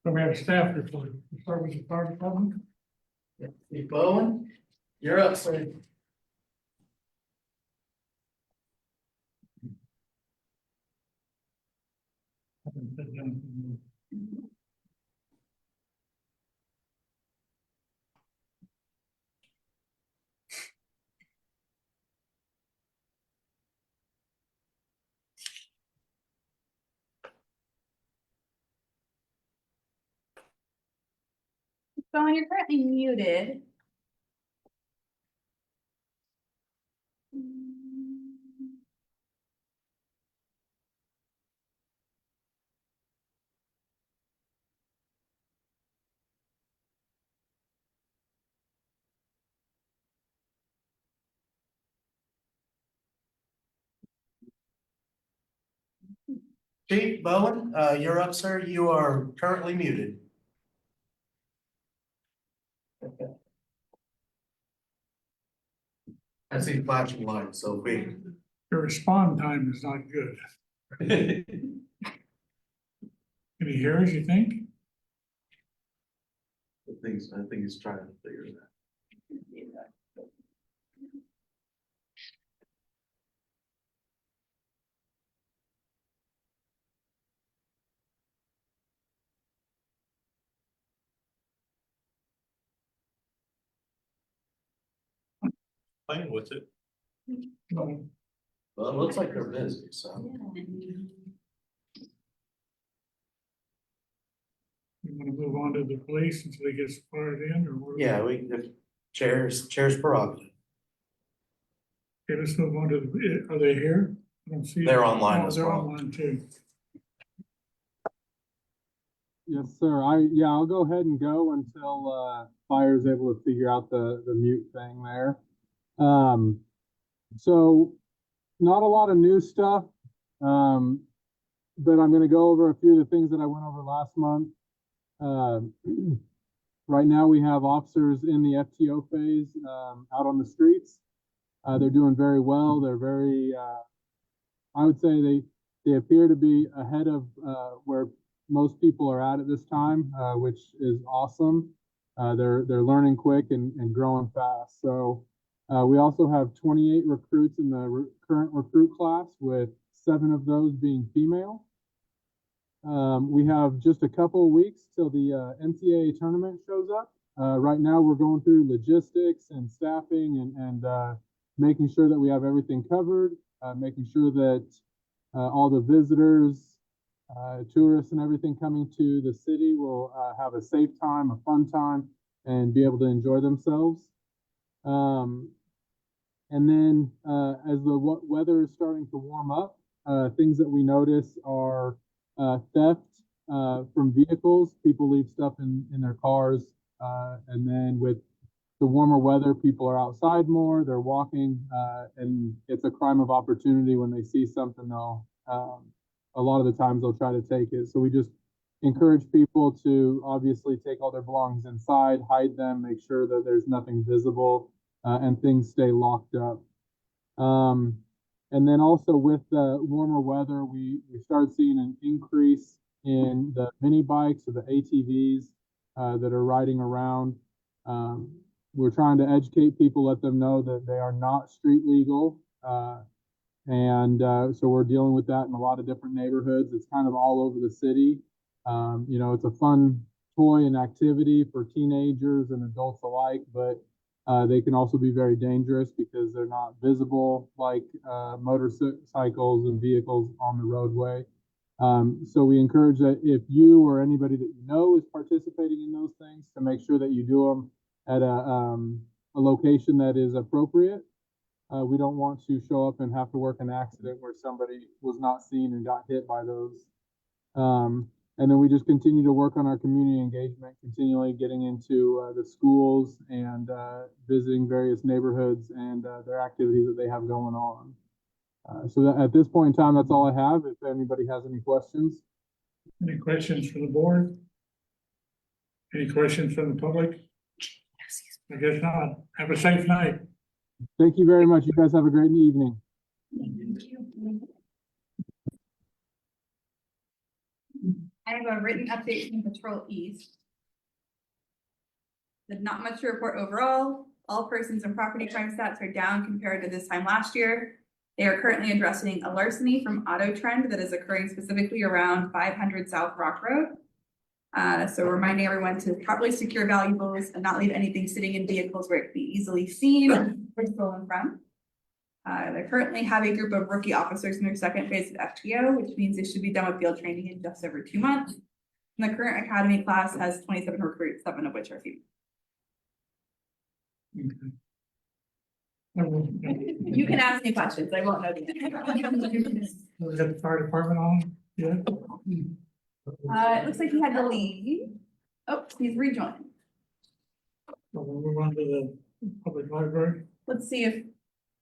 So we have staff report. We'll start with the fire department. Steve Bowen, you're up, sir. Bowen, you're currently muted. Chief Bowen, you're up, sir. You are currently muted. I see flashing lights, so we. Your respond time is not good. Can he hear us, you think? I think he's trying to figure it out. Playing with it. No. Well, it looks like they're busy, so. You want to move on to the police until he gets fired in, or what? Yeah, the chairs prerogative. Okay, let's move on to the, are they here? I don't see. They're them. online Oh, as they're well. online too. Yes, sir. I'll go ahead and go until Fire's able to figure out the mute thing there. So not a lot of new stuff, but I'm going to go over a few of the things that I went over last month. Right now we have officers in the FTO phase out on the streets. They're doing very well. They're very, I would say they appear to be ahead of where most people are at this time, which is awesome. They're learning quick and growing fast. So we also have 28 recruits in the current recruit class, with 7 of those being female. We have just a couple of weeks till the NCAA tournament shows up. Right now we're going through logistics and staffing and making sure that we have everything covered, making sure that all the visitors, tourists and everything coming to the city will have a safe time, a fun time, and be able to enjoy themselves. And then as the weather is starting to warm up, things that we notice are theft from vehicles. People leave stuff in their cars. And then with the warmer weather, people are outside more, they're walking, and it's a crime of opportunity. When they see something, they'll, a lot of the times they'll try to take it. So we just encourage people to obviously take all their belongings inside, hide them, make sure that there's nothing visible, and things stay locked up. And then also with the warmer weather, we started seeing an increase in the mini bikes or the ATVs that are riding around. We're trying to educate people, let them know that they are not street legal. So we're dealing with that in a lot of different neighborhoods. It's kind of all over the city. You know, it's a fun toy and activity for teenagers and adults alike, but they can also be very dangerous because they're not visible like motorcycles and vehicles on the roadway. So we encourage that if you or anybody that you know is participating in those things, to make sure that you do them at a location that is appropriate. We don't want to show up and have to work an accident where somebody was not seen and got hit by those. And then we just continue to work on our community engagement, continually getting into the schools and visiting various neighborhoods and their activities that they have going on. So that at this point in time, that's all I have. If anybody has any questions. Any questions from the board? Any questions from the public? I guess not. Have a safe night. Thank you very much. You guys have a great evening. I have a written update from Patrol East. There's not much to report overall. All persons and property crime stats are down compared to this time last year. They are currently addressing a larceny from Auto Trend that is occurring specifically around 500 South Rock Road. So reminding everyone to properly secure valuables and not leave anything sitting in vehicles where it can be easily seen or stolen from. They currently have a group of rookie officers in their second phase of FTO, which means they should be done with field training in just over 2 months. And the current academy class has 27 recruits, 7 of which are female. You can ask me questions, I won't know the answer. We got the fire department on, yeah? It looks like he had to leave. Oh, he's rejoined. So we'll move on to the public library. Let's see if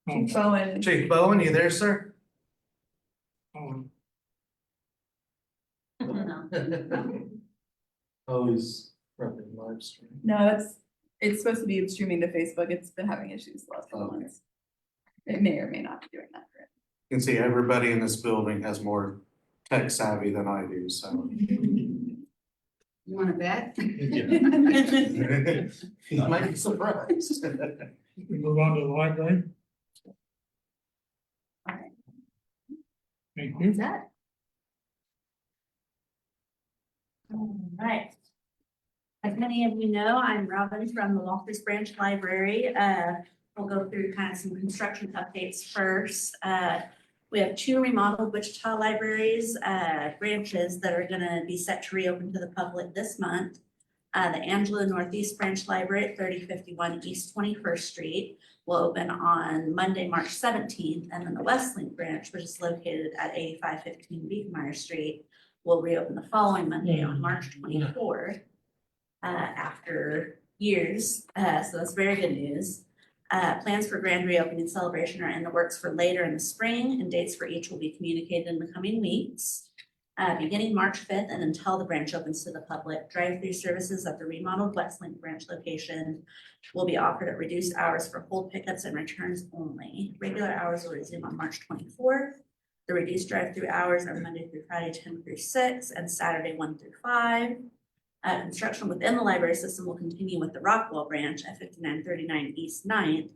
Oh, Chief Bowen. Chief Bowen, you there, sir? Oh, he's running live stream. No, it's supposed to be streaming to Facebook. It's been having issues the last couple Okay. months. It may or may not be doing that for it. You can see everybody in this building has more tech savvy than I do, so. You wanna bet? You might be surprised. We move on to the library. Alright. Thank you. That. All right. As many of you know, I'm Robin from the Walters Branch Library. We'll go through kind of some construction updates first. We have 2 remodeled Wichita libraries, branches that are gonna be set to reopen to the public this month. The Angela Northeast Branch Library at 3051 East 21st Street will open on Monday, March 17th, and then the Westlink Branch, which is located at 8515 Beekmeyer Street, will reopen the following Monday on March 24th, after years. So that's very good news. Plans for grand reopening and celebration are in the works for later in the spring, and dates for each will be communicated in the coming weeks. Beginning March 5th and until the branch opens to the public, drive-through services at the remodeled Westlink branch location will be offered at reduced hours for hold pickups and returns only. Regular hours will resume on March 24th. The reduced drive-through hours are Monday through Friday, 10 through 6, and Saturday, 1 through 5. Construction within the library system will continue with the Rockwell branch at 5939 East 9th,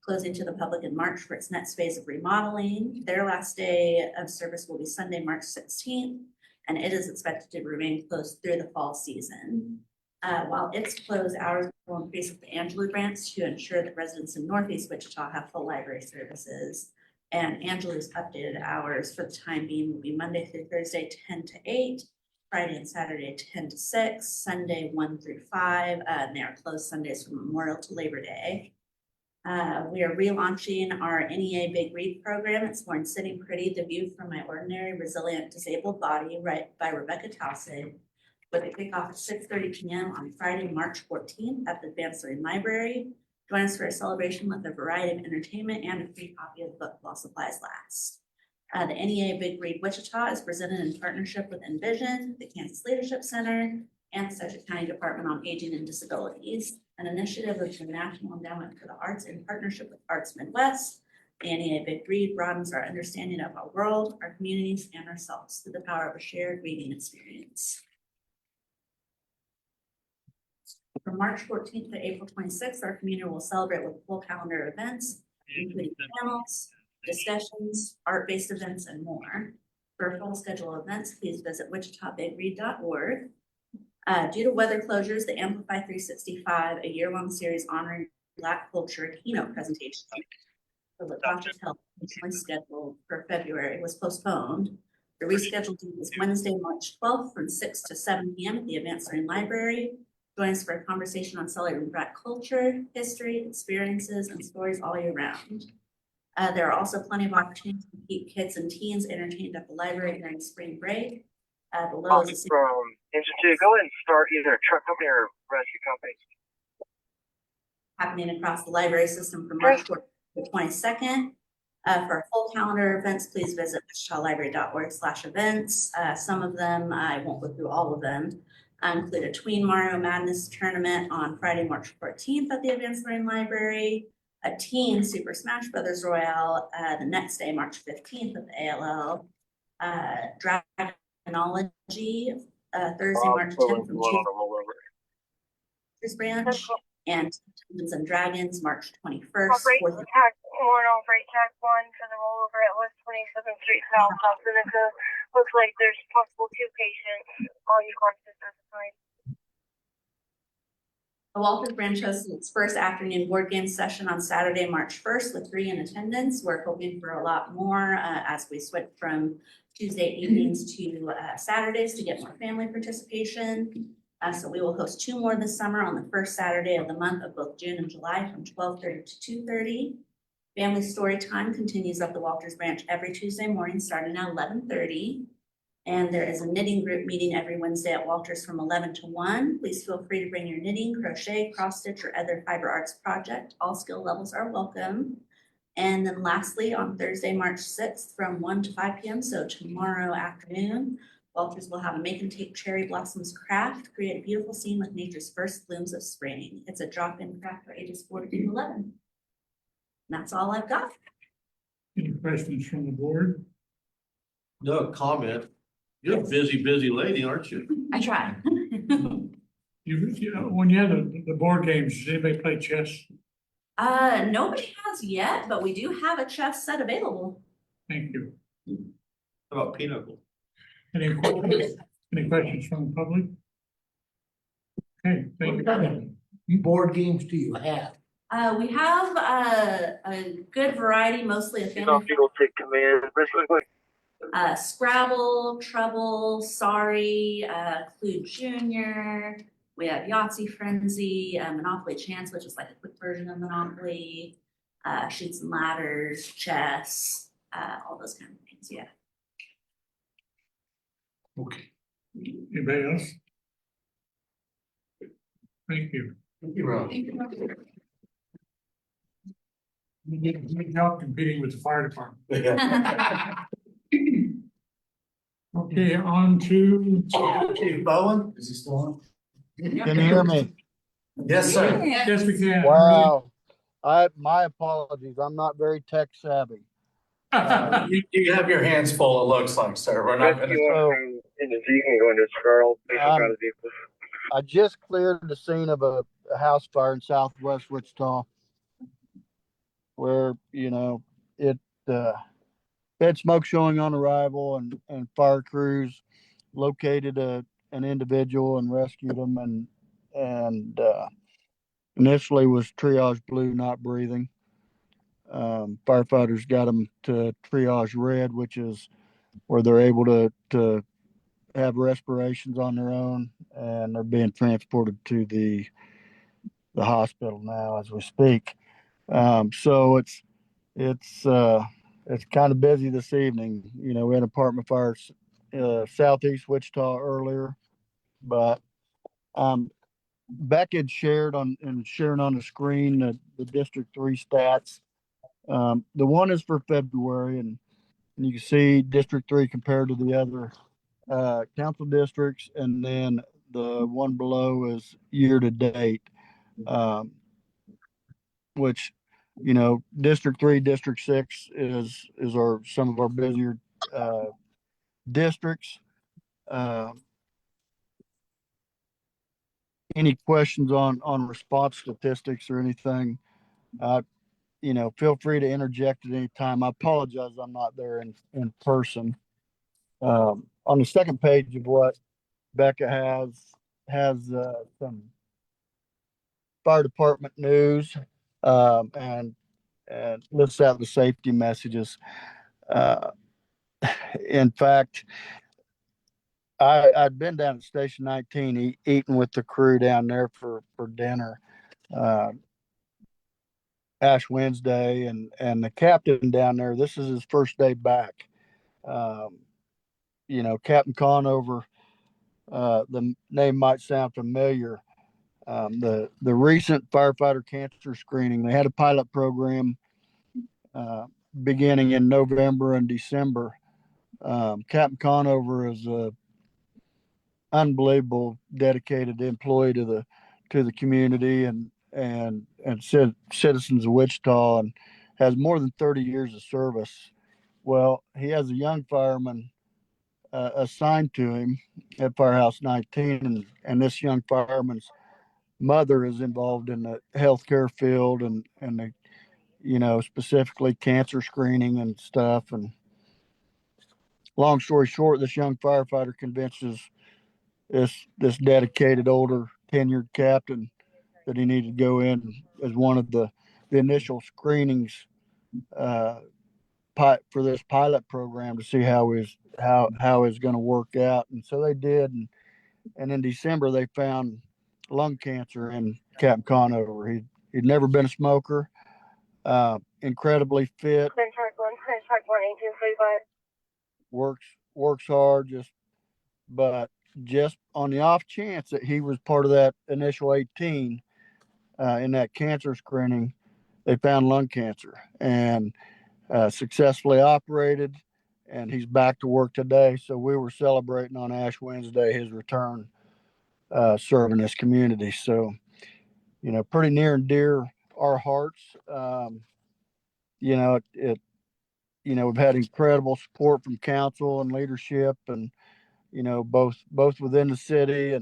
closing to the public in March for its next phase of remodeling. Their last day of service will be Sunday, March 16th, and it is expected to remain closed through the fall season. While its closed hours will increase with the Angela branch to ensure that residents in Northeast Wichita have full library services. And Angela's updated hours for the time being will be Monday through Thursday, 10 to 8, Friday and Saturday, 10 to 6, Sunday, 1 through 5, and they are closed Sundays from Memorial to Labor Day. We are relaunching our NEA Big Read program. It's born Sitting Pretty, The View from My Ordinary Resilient Disabled Body, by Rebecca Towson, with a kickoff at 6:30 p.m. on Friday, March 14th at the Advanced Learning Library. Join us for a celebration with a variety of entertainment and a free copy of the book while supplies last. The NEA Big Read Wichita is presented in partnership with Envision, the Kansas Leadership Center, and the Sedgwick County Department on Aging and Disabilities, an initiative of the National Endowment for the Arts in partnership with Arts Midwest. The NEA Big Read broadens our understanding of our world, our communities, and ourselves through the power of a shared reading experience. From March 14th to April 26th, our community will celebrate with a full calendar of events, including panels, discussions, art-based events, and more. For a full schedule of events, please visit wichitabigread.org. Due to weather closures, the Amplify 365, a year-long series honoring Black culture keynote presentation for the Dr. Health originally scheduled for February was postponed. The rescheduled date is Wednesday, March 12th from 6 to 7 p.m. at the Advanced Learning Library. Join us for a conversation on celebrating Black culture, history, experiences, and stories all year round. There are also plenty of opportunities to keep kids and teens entertained at the library during spring break. Below is a From Engine 2, go ahead and start either a truck company or rescue company. happening across the library system from March 4th to 22nd. For a full calendar of events, please visit wichitalibrary.org/events. Some of them, I won't go through all of them, include a Tween Mario Madness tournament on Friday, March 14th at the Advanced Learning Library, a Teen Super Smash Brothers Royale the next day, March 15th at the ALL, Dragonology Thursday, March Going 10th from on a rollover. Walters Branch, and Dungeons and Dragons, March 21st. Operate Fourth tax one, operate tax one for the rollover at West 27th Street South, South Seneca. Looks like there's possible 2 patients. All you conscious at the time. The Walters Branch hosts its first afternoon board game session on Saturday, March 1st with 3 in attendance. We're hoping for a lot more as we switch from Tuesday evenings to Saturdays to get more family participation. So we will host 2 more this summer on the first Saturday of the month of both June and July from 12:30 to 2:30. Family story time continues at the Walters Branch every Tuesday morning starting at 11:30. And there is a knitting group meeting every Wednesday at Walters from 11 to 1. Please feel free to bring your knitting, crochet, cross stitch, or other fiber arts project. All skill levels are welcome. And then lastly, on Thursday, March 6th from 1 to 5 p.m., so tomorrow afternoon, Walters will have a make and take cherry blossoms craft, create a beautiful scene with nature's first blooms of spring. It's a drop-in craft for ages 4 to 11. And that's all I've got. Any questions from the board? No comment. You're a busy lady, aren't you? I try. When you have the board games, does anybody play chess? Nobody has yet, but we do have a chess set available. Thank you. How about Pinochle? Any questions from the public? Okay, thank you. Board games do you have? We have a good variety, mostly of You know, family. if you go take command, basically. Scrabble, Trouble, Sorry, Clue Junior. We have Yahtzee Frenzy, Monopoly Chance, which is like a quick version of Monopoly, Shoots and Ladders, chess, all those kind of things, yeah. Okay. Anybody else? Thank you. Thank you, Ron. You get good help competing with the fire department. Okay, on to. Chief Bowen, is he still on? Can you hear me? Yes, sir. Yes, we can. Wow. My apologies. I'm not very tech savvy. You have your hands full, it looks like, sir. We're not gonna. In the Z, you can go into Scarl. I just cleared the scene of a house fire in southwest Wichita where, had smoke showing on arrival and fire crews located an individual and rescued him and initially was triage blue, not breathing. Firefighters got him to triage red, which is where they're able to have respirations on their own, and they're being transported to the hospital now as we speak. So it's kind of busy this evening. We had apartment fires southeast Wichita earlier, but Beck had shared sharing on the screen the District 3 stats. The one is for February, and you can see District 3 compared to the other council districts, and then the one below is year to date, which District 3, District 6 is some of our busier districts. Any questions on response statistics or anything? Feel free to interject at any time. I apologize I'm not there in person. On the second page of what Becca has some fire department news and lists out the safety messages. In fact, I'd been down at Station 19 eating with the crew down there for dinner. Ash Wednesday and the captain down there, this is his first day back. Captain Conover, the name might sound familiar. The recent firefighter cancer screening, they had a pilot program beginning in November and December. Captain Conover is a unbelievable dedicated employee to the community and citizens of Wichita, and has more than 30 years of service. Well, he has a young fireman assigned to him at Firehouse 19, and this young fireman's mother is involved in the healthcare field and the, specifically cancer screening and stuff. And long story short, this young firefighter convinces this dedicated older tenured captain that he needed to go in as one of the initial screenings for this pilot program to see how it's going to work out. And so they did. And in December, they found lung cancer in Captain Conover. He'd never been a smoker, incredibly fit, Clear track 1, 1835. works hard, but just on the off chance that he was part of that initial 18 in that cancer screening, they found lung cancer and successfully operated, and he's back to work today. So we were celebrating on Ash Wednesday his return serving this community. So, pretty near and dear our hearts. We've had incredible support from council and leadership, and both within the city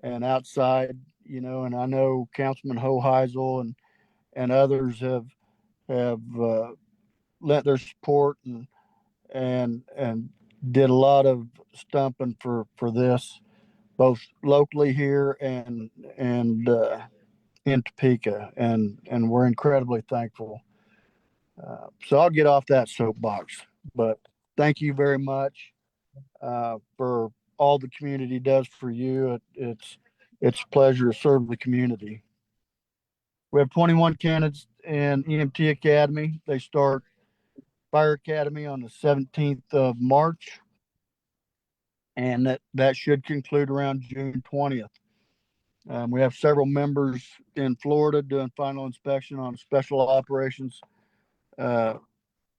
and outside. And I know Councilman Hoheisel and others have lent their support and did a lot of stumping for this, both locally here and in Topeka, and we're incredibly thankful. So I'll get off that soapbox, but thank you very much for all the community does for you. It's a pleasure to serve the community. We have 21 candidates in EMT Academy. They start Fire Academy on the 17th of March, and that should conclude around June 20th. We have several members in Florida doing final inspection on a special operations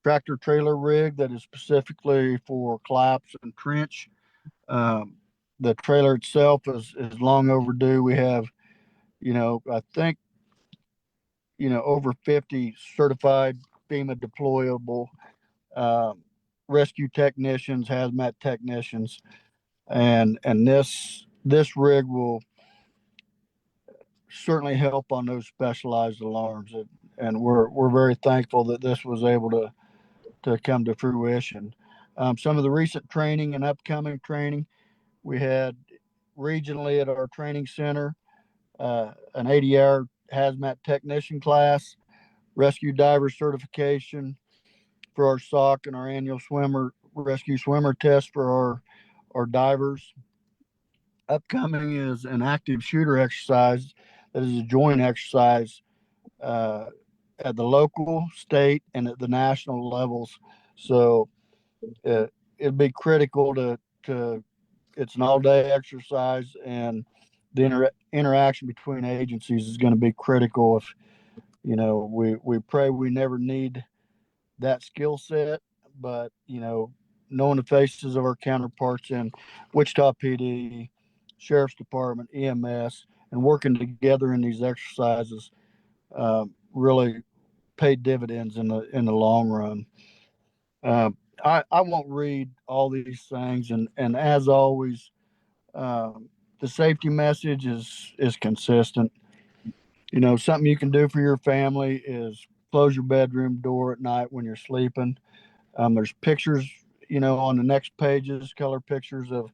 tractor trailer rig that is specifically for collapse and trench. The trailer itself is long overdue. We have, I think, over 50 certified FEMA deployable rescue technicians, hazmat technicians, and this rig will certainly help on those specialized alarms. And we're very thankful that this was able to come to fruition. Some of the recent training and upcoming training we had regionally at our training center, an 80-hour hazmat technician class, rescue diver certification for our SOC, and our annual rescue swimmer test for our divers. Upcoming is an active shooter exercise that is a joint exercise at the local, state, and at the national levels. So it'd be critical to it's an all-day exercise, and the interaction between agencies is going to be critical. If we pray we never need that skill set, but knowing the faces of our counterparts in Wichita PD, Sheriff's Department, EMS, and working together in these exercises really pay dividends in the long run. I won't read all these things, and as always, the safety message is consistent. Something you can do for your family is close your bedroom door at night when you're sleeping. There's pictures, on the next pages, color pictures of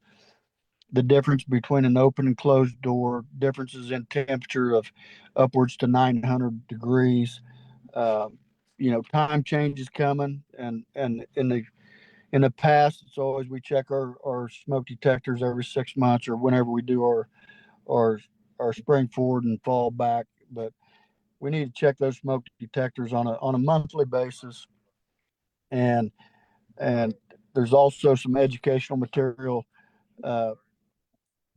the difference between an open and closed door, differences in temperature of upwards to 900 degrees. Time change is coming, and in the past, it's always we check our smoke detectors every 6 months or whenever we do our spring forward and fall back. But we need to check those smoke detectors on a monthly basis. And there's also some educational material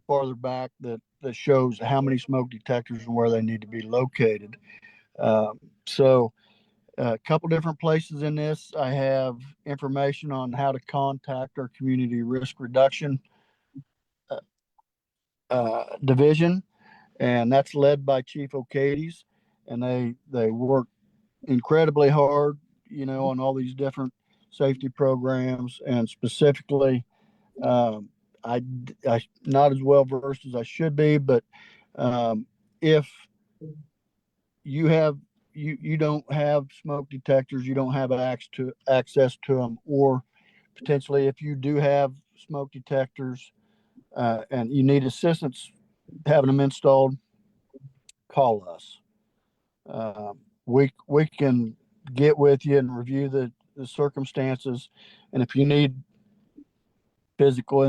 farther back that shows how many smoke detectors and where they need to be located. So a couple different places in this, I have information on how to contact our community risk reduction division, and that's led by Chief O'Cades, and they work incredibly hard, on all these different safety programs, and specifically I not as well versed as I should be, but if you don't have smoke detectors, you don't have access to them, or potentially if you do have smoke detectors and you need assistance having them installed, call us. We can get with you and review the circumstances, and if you need physical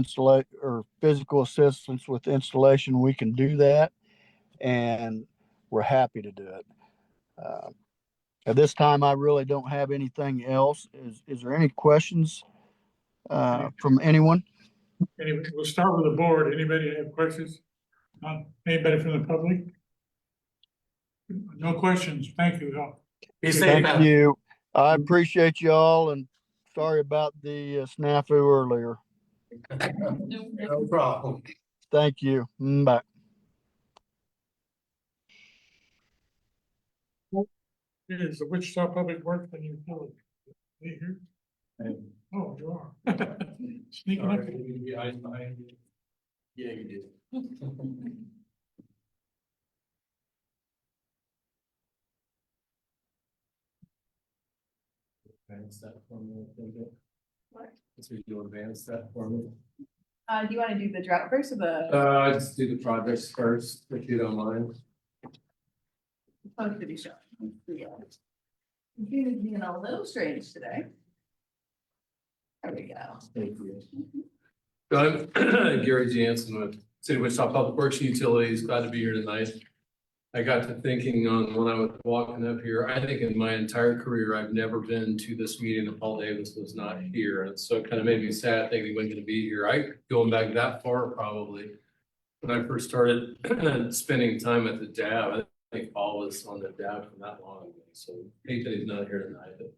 assistance with installation, we can do that, and we're happy to do it. At this time, I really don't have anything else. Is there any questions from anyone? Anyway, we'll start with the board. Anybody have questions? Anybody from the public? No questions. Thank you. Be safe. Thank you. I appreciate y'all, and sorry about the snafu earlier. No problem. Thank you. Bye. Is the Wichita Public Works and Utilities? Are you here? Oh, you are. Sneaking up. Yeah, you did. Advance that for me. What? So you advance that for me. Do you wanna do the drought first or the? Just do the projects first, if you don't mind. Supposed to be showing. Yeah. Computer's being a little strange today. There we go. Thank you. So I'm Gary Jansen with City of Wichita Public Works and Utilities. Glad to be here tonight. I got to thinking on when I was walking up here, I think in my entire career, I've never been to this meeting that Paul Davis was not here. And so it kind of made me sad thinking he wasn't going to be here. Going back that far, probably when I first started spending time at the DAB, I think Paul was on the DAB for that long. So hate that he's not here tonight. But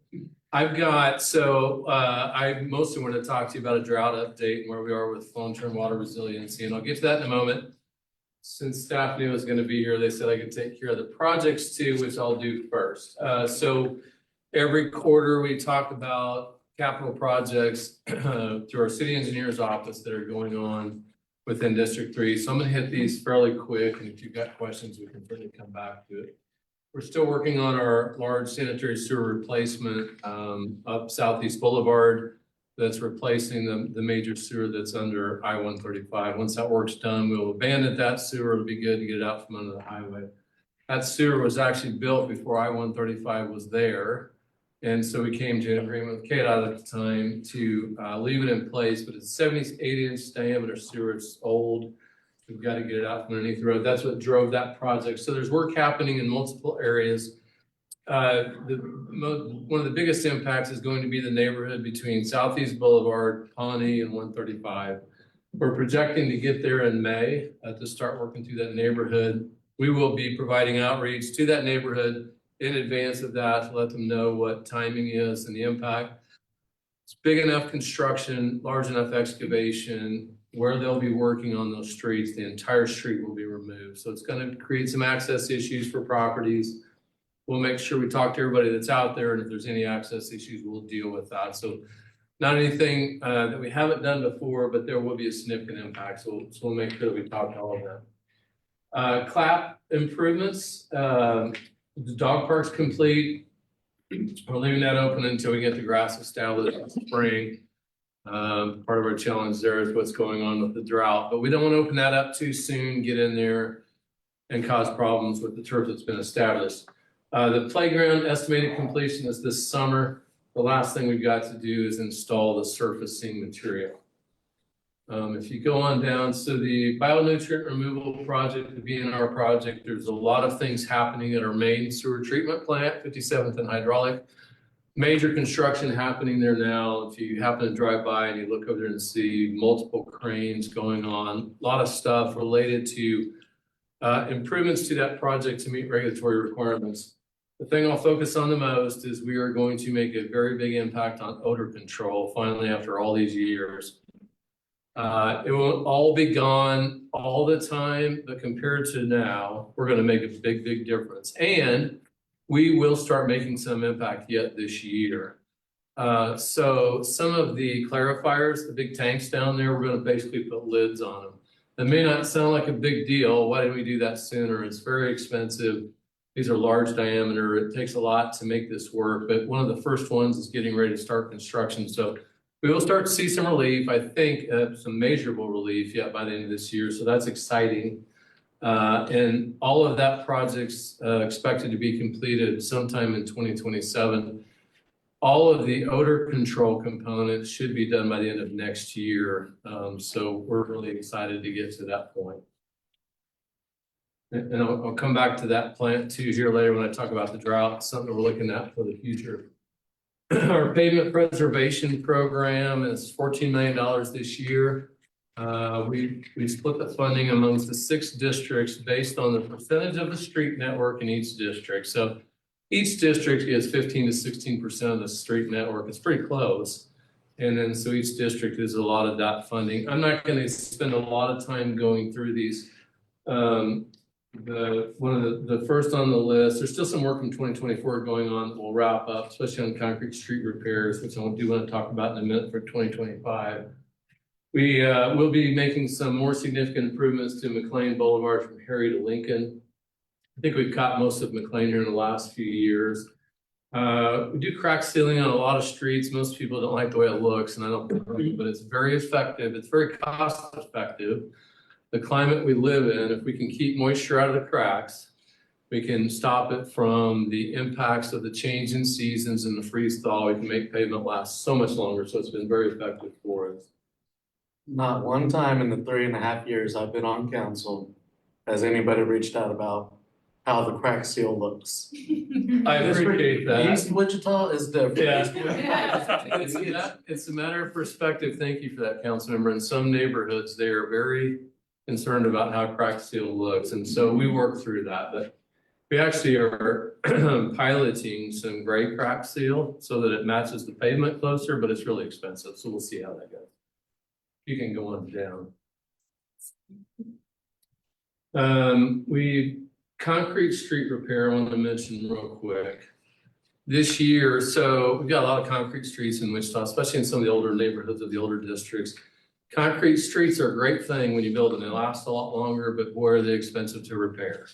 I mostly want to talk to you about a drought update and where we are with long-term water resiliency. And I'll get to that in a moment. Since staff knew I was going to be here, they said I could take care of the projects too, which I'll do first. So every quarter we talk about capital projects through our city engineer's office that are going on within District 3. So I'm going to hit these fairly quick, and if you've got questions, we can certainly come back to it. We're still working on our large sanitary sewer replacement up Southeast Boulevard. That's replacing the major sewer that's under I-135. Once that work's done, we'll abandon that sewer. It'll be good to get it out from under the highway. That sewer was actually built before I-135 was there. And so we came to an agreement with KDOT at the time to leave it in place, but it's 78-inch diameter sewer. It's old. We've got to get it out from underneath the road. That's what drove that project. So there's work happening in multiple areas. One of the biggest impacts is going to be the neighborhood between Southeast Boulevard, Pawnee, and 135. We're projecting to get there in May to start working through that neighborhood. We will be providing outreach to that neighborhood in advance of that to let them know what timing is and the impact. It's big enough construction, large enough excavation where they'll be working on those streets. The entire street will be removed. So it's going to create some access issues for properties. We'll make sure we talk to everybody that's out there, and if there's any access issues, we'll deal with that. So not anything that we haven't done before, but there will be a significant impact. So we'll make sure that we talk to all of them. CLAP improvements, the dog park's complete. We're leaving that open until we get the grass established in the spring. Part of our challenge there is what's going on with the drought, but we don't want to open that up too soon, get in there and cause problems with the turf that's been established. The playground estimated completion is this summer. The last thing we've got to do is install the surfacing material. If you go on down, so the bionutrient removal project, the BNR project, there's a lot of things happening at our main sewer treatment plant, 57th and Hydraulic. Major construction happening there now. If you happen to drive by and you look over there and see multiple cranes going on, a lot of stuff related to improvements to that project to meet regulatory requirements. The thing I'll focus on the most is we are going to make a very big impact on odor control finally after all these years. It won't all be gone all the time, but compared to now, we're going to make a big, big difference. And we will start making some impact yet this year. So some of the clarifiers, the big tanks down there, we're gonna basically put lids on them. That may not sound like a big deal. Why didn't we do that sooner? It's very expensive. These are large diameter. It takes a lot to make this work, but one of the first ones is getting ready to start construction. So we will start to see some relief, I think, some measurable relief yet by the end of this year. So that's exciting. And all of that project's expected to be completed sometime in 2027. All of the odor control components should be done by the end of next year. So we're really excited to get to that point. And I'll come back to that plant too here later when I talk about the drought, something we're looking at for the future. Our pavement preservation program is $14 million this year. We split the funding amongst the 6 districts based on the percentage of the street network in each district. So each district gets 15 to 16% of the street network. It's pretty close. And then so each district is a lot of that funding. I'm not going to spend a lot of time going through these. One of the first on the list, there's still some work from 2024 going on that will wrap up, especially on concrete street repairs, which I do want to talk about in a minute for 2025. We will be making some more significant improvements to McLean Boulevard from Harry to Lincoln. I think we've caught most of McLean here in the last few years. We do crack sealing on a lot of streets. Most people don't like the way it looks, and I don't, but it's very effective. It's very cost effective. The climate we live in, if we can keep moisture out of the cracks, we can stop it from the impacts of the change in seasons and the freeze thaw. We can make pavement last so much longer. So it's been very effective for us. Not one time in the 3.5 years I've been on council has anybody reached out about how the crack seal looks. I appreciate that. East Wichita is different. Yeah. It's a matter of perspective. Thank you for that, council member. In some neighborhoods, they are very concerned about how crack seal looks. And so we work through that, but we actually are piloting some gray crack seal so that it matches the pavement closer, but it's really expensive. So we'll see how that goes. You can go on down. Concrete street repair, I want to mention real quick. This year, so we've got a lot of concrete streets in Wichita, especially in some of the older neighborhoods of the older districts. Concrete streets are a great thing when you build them. They last a lot longer, but boy, are they expensive to repair.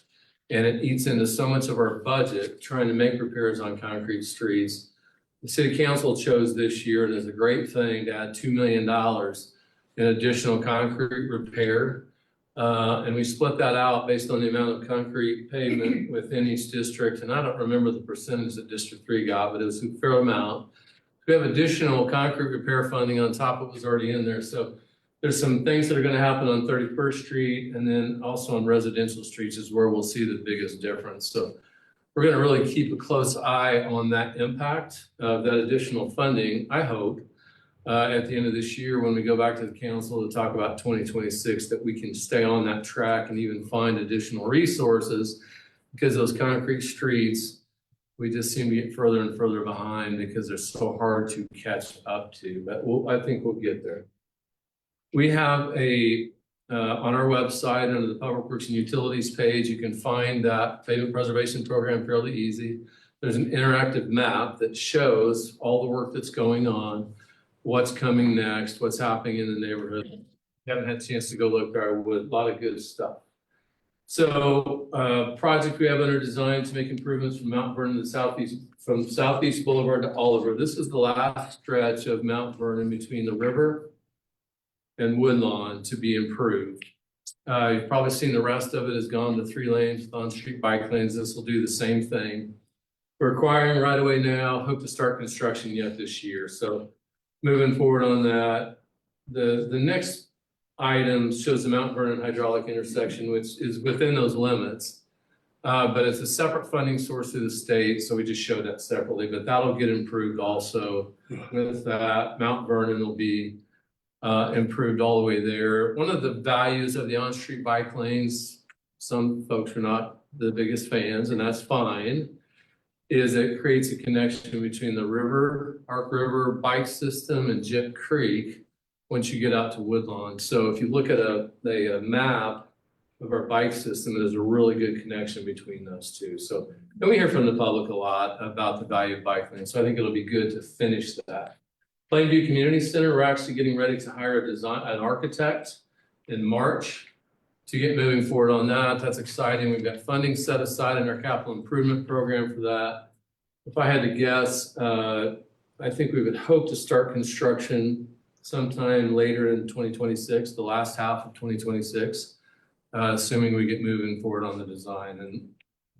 And it eats into so much of our budget trying to make repairs on concrete streets. The city council chose this year, and it's a great thing to add $2 million in additional concrete repair. And we split that out based on the amount of concrete pavement within each district. And I don't remember the percentage that District 3 got, but it was a fair amount. We have additional concrete repair funding on top of what was already in there. So there's some things that are going to happen on 31st Street, and then also on residential streets is where we'll see the biggest difference. So we're going to really keep a close eye on that impact of that additional funding, I hope. At the end of this year, when we go back to the council to talk about 2026, that we can stay on that track and even find additional resources, because those concrete streets, we just seem to get further and further behind because they're so hard to catch up to, but I think we'll get there. We have on our website under the Public Works and Utilities page, you can find that pavement preservation program fairly easy. There's an interactive map that shows all the work that's going on, what's coming next, what's happening in the neighborhood. If you haven't had a chance to go look there, I would. A lot of good stuff. So project we have under design to make improvements from Mount Vernon to Southeast, from Southeast Boulevard to Oliver. This is the last stretch of Mount Vernon between the river and Woodlawn to be improved. You've probably seen the rest of it has gone to 3 lanes with on-street bike lanes. This will do the same thing. We're acquiring right away now, hope to start construction yet this year. So moving forward on that, the next item shows the Mount Vernon hydraulic intersection, which is within those limits. But it's a separate funding source through the state, so we just showed that separately, but that'll get improved also. With that, Mount Vernon will be improved all the way there. One of the values of the on-street bike lanes, some folks are not the biggest fans, and that's fine, is it creates a connection between the river, Ark River bike system and Jip Creek once you get out to Woodlawn. So if you look at a map of our bike system. There's a really good connection between those two. So, and we hear from the public a lot about the value of bike lanes. So I think it'll be good to finish that. Plainview Community Center, we're actually getting ready to hire an architect in March to get moving forward on that. That's exciting. We've got funding set aside in our capital improvement program for that. If I had to guess, I think we would hope to start construction sometime later in 2026, the last half of 2026, assuming we get moving forward on the design. And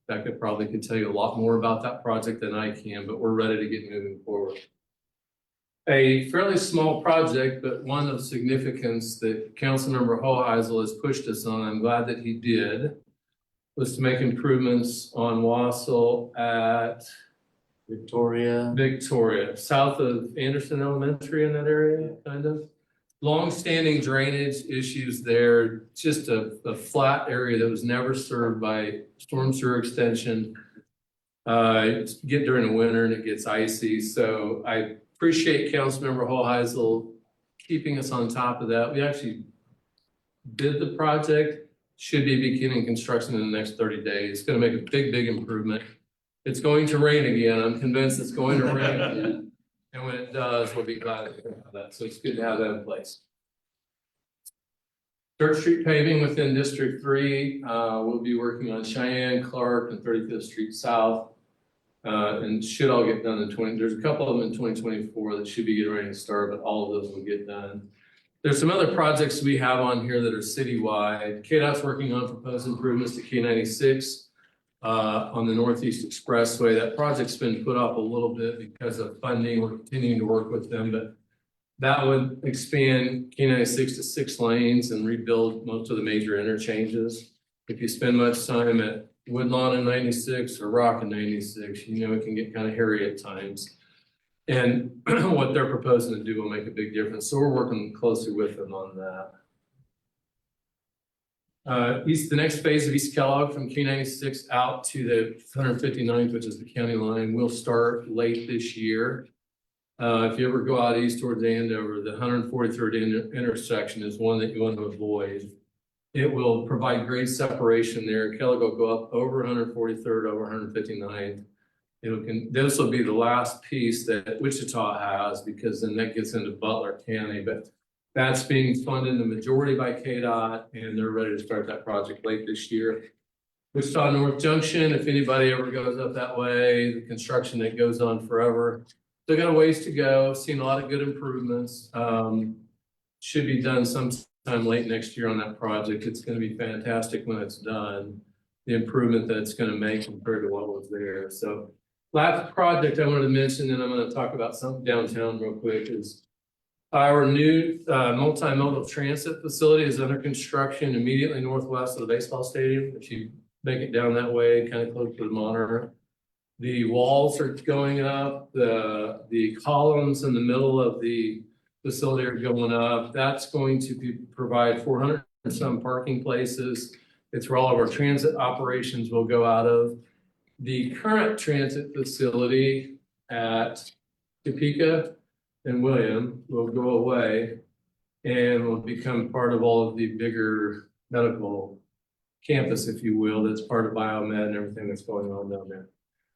Becca probably could tell you a lot more about that project than I can, but we're ready to get moving forward. A fairly small project, but one of significance that Councilmember Hoheisel has pushed us on, I'm glad that he did, was to make improvements on Wassel at Victoria, south of Anderson Elementary in that area, kind of. Long-standing drainage issues there, just a flat area that was never served by storm sewer extension. Get during the winter and it gets icy, so I appreciate Councilmember Hoheisel keeping us on top of that. We actually did the project, should be beginning construction in the next 30 days. It's gonna make a big improvement. It's going to rain again. I'm convinced it's going to rain again. And when it does, we'll be glad to have that. So it's good to have that in place. Church Street paving within District 3. We'll be working on Cheyenne, Clark, and 35th Street South. And should all get done in there's a couple of them in 2024 that should be getting ready to start, but all of those will get done. There's some other projects we have on here that are citywide. KDOT's working on proposed improvements to K96 on the Northeast Expressway. That project's been put off a little bit because of funding. We're continuing to work with them, but that would expand K96 to 6 lanes and rebuild most of the major interchanges. If you spend much time at Woodlawn in 96 or Rock in 96, you know, it can get kind of hairy at times. And what they're proposing to do will make a big difference. So we're working closely with them on that. The next phase of East Kellogg from K96 out to the 159th, which is the county line, will start late this year. If you ever go out east towards Andover, the 143rd intersection is one that you want to avoid. It will provide great separation there. Kellogg will go up over 143rd, over 159th. This will be the last piece that Wichita has, because then that gets into Butler County, but that's being funded the majority by KDOT, and they're ready to start that project late this year. Wichita North Junction, if anybody ever goes up that way, the construction that goes on forever. Still got a ways to go, seen a lot of good improvements. Should be done sometime late next year on that project. It's gonna be fantastic when it's done, the improvement that it's gonna make compared to what was there. So last project I wanted to mention, and I'm gonna talk about something downtown real quick, is our new multimodal transit facility is under construction immediately northwest of the baseball stadium. If you make it down that way, kind of close to the monitor. The walls are going up, the columns in the middle of the facility are going up. That's going to provide 400 and some parking places. It's where all of our transit operations will go out of. The current transit facility at Topeka and William will go away and will become part of all of the bigger medical campus, if you will, that's part of biomed and everything that's going on down there.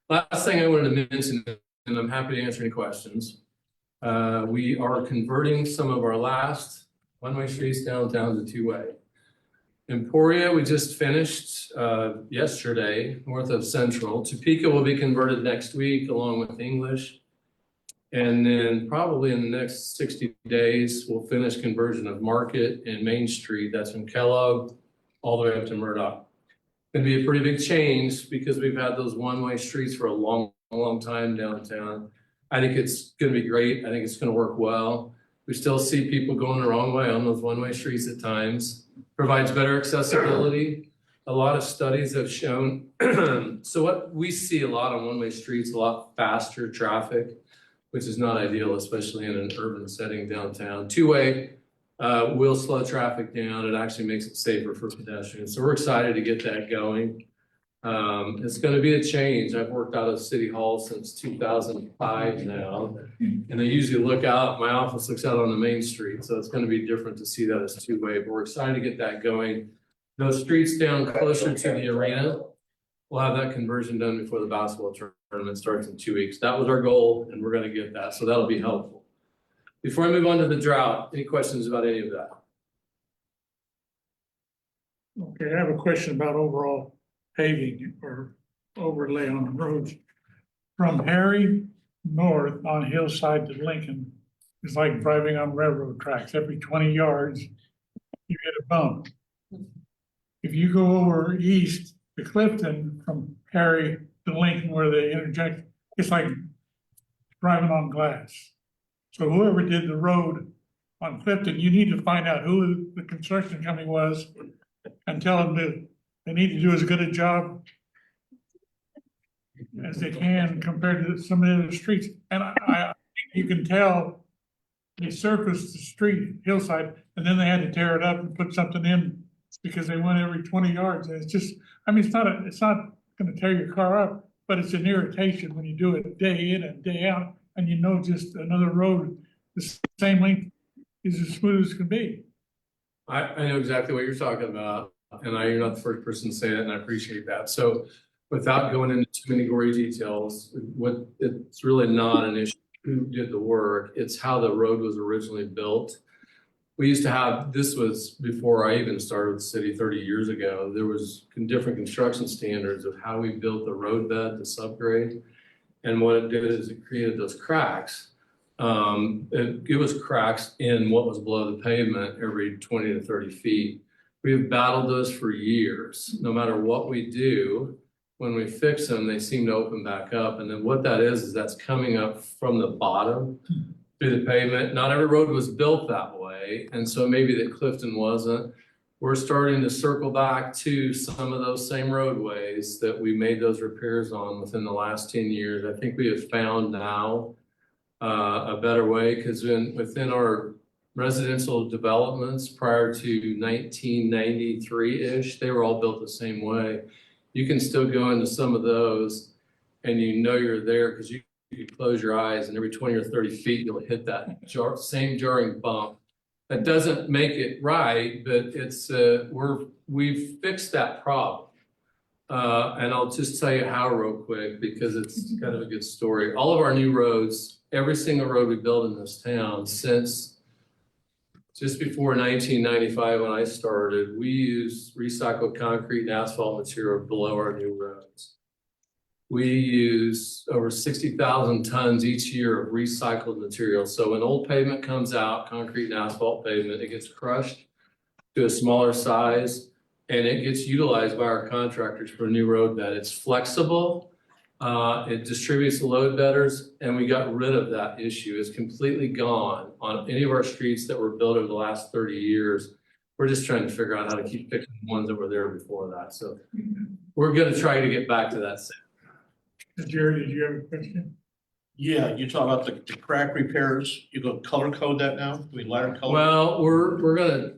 Last thing I wanted to mention, and I'm happy to answer any questions. We are converting some of our last one-way streets downtown to two-way. Emporia, we just finished yesterday, north of Central. Topeka will be converted next week along with English. And then probably in the next 60 days, we'll finish conversion of Market and Main Street. That's from Kellogg all the way up to Murdoch. It'd be a pretty big change because we've had those one-way streets for a long time downtown. I think it's going to be great. I think it's going to work well. We still see people going the wrong way on those one-way streets at times. Provides better accessibility. A lot of studies have shown. So what we see a lot on one-way streets, a lot faster traffic, which is not ideal, especially in an urban setting downtown. Two-way will slow traffic down. It actually makes it safer for pedestrians. So we're excited to get that going. It's going to be a change. I've worked out of City Hall since 2005 now, and I usually look out, my office looks out on the main street. So it's going to be different to see that as two-way, but we're excited to get that going. Those streets down closer to the arena, we'll have that conversion done before the basketball tournament starts in 2 weeks. That was our goal, and we're gonna get that, so that'll be helpful. Before I move on to the drought, any questions about any of that? Okay, I have a question about overall paving or overlay on the roads. From Harry north on Hillside to Lincoln, it's like driving on railroad tracks. Every 20 yards, you hit a bump. If you go over east to Clifton from Harry to Lincoln where they interject, it's like driving on glass. So whoever did the road on Clifton, you need to find out who the construction company was and tell them that they need to do as good a job as they can compared to some of the other streets. And you can tell they surfaced the street, Hillside, and then they had to tear it up and put something in because they went every 20 yards. And it's just, I mean, it's not gonna tear your car up, but it's an irritation when you do it day in and day out, and you know just another road, the same length is as smooth as can be. I know exactly what you're talking about, and you're not the first person to say that, and I appreciate that. So without going into too many gory details, it's really not an issue who did the work, it's how the road was originally built. We used to have, this was before I even started with the city 30 years ago, there was different construction standards of how we built the road bed to subgrade. And what it did is it created those cracks. It was cracks in what was below the pavement every 20 to 30 feet. We've battled those for years. No matter what we do, when we fix them, they seem to open back up. And then what that is that's coming up from the bottom through the pavement. Not every road was built that way. And so maybe that Clifton wasn't. We're starting to circle back to some of those same roadways that we made those repairs on within the last 10 years. I think we have found now a better way because within our residential developments prior to 1993-ish, they were all built the same way. You can still go into some of those and you know you're there because you close your eyes and every 20 or 30 feet, you'll hit that same jarring bump. That doesn't make it right, but it's we've fixed that problem. And I'll just tell you how real quick because it's kind of a good story. All of our new roads, every single road we built in this town since just before 1995 when I started, we used recycled concrete and asphalt material below our new roads. We use over 60,000 tons each year of recycled material. So when old pavement comes out, concrete and asphalt pavement, it gets crushed to a smaller size and it gets utilized by our contractors for a new road bed. It's flexible, it distributes the load betters, and we got rid of that issue. It's completely gone on any of our streets that were built over the last 30 years. We're just trying to figure out how to keep fixing the ones that were there before that. So we're gonna try to get back to that. Jerry, did you have a question? Yeah, you talk about the crack repairs, you go color code that now, do we lighter color? Well, we're gonna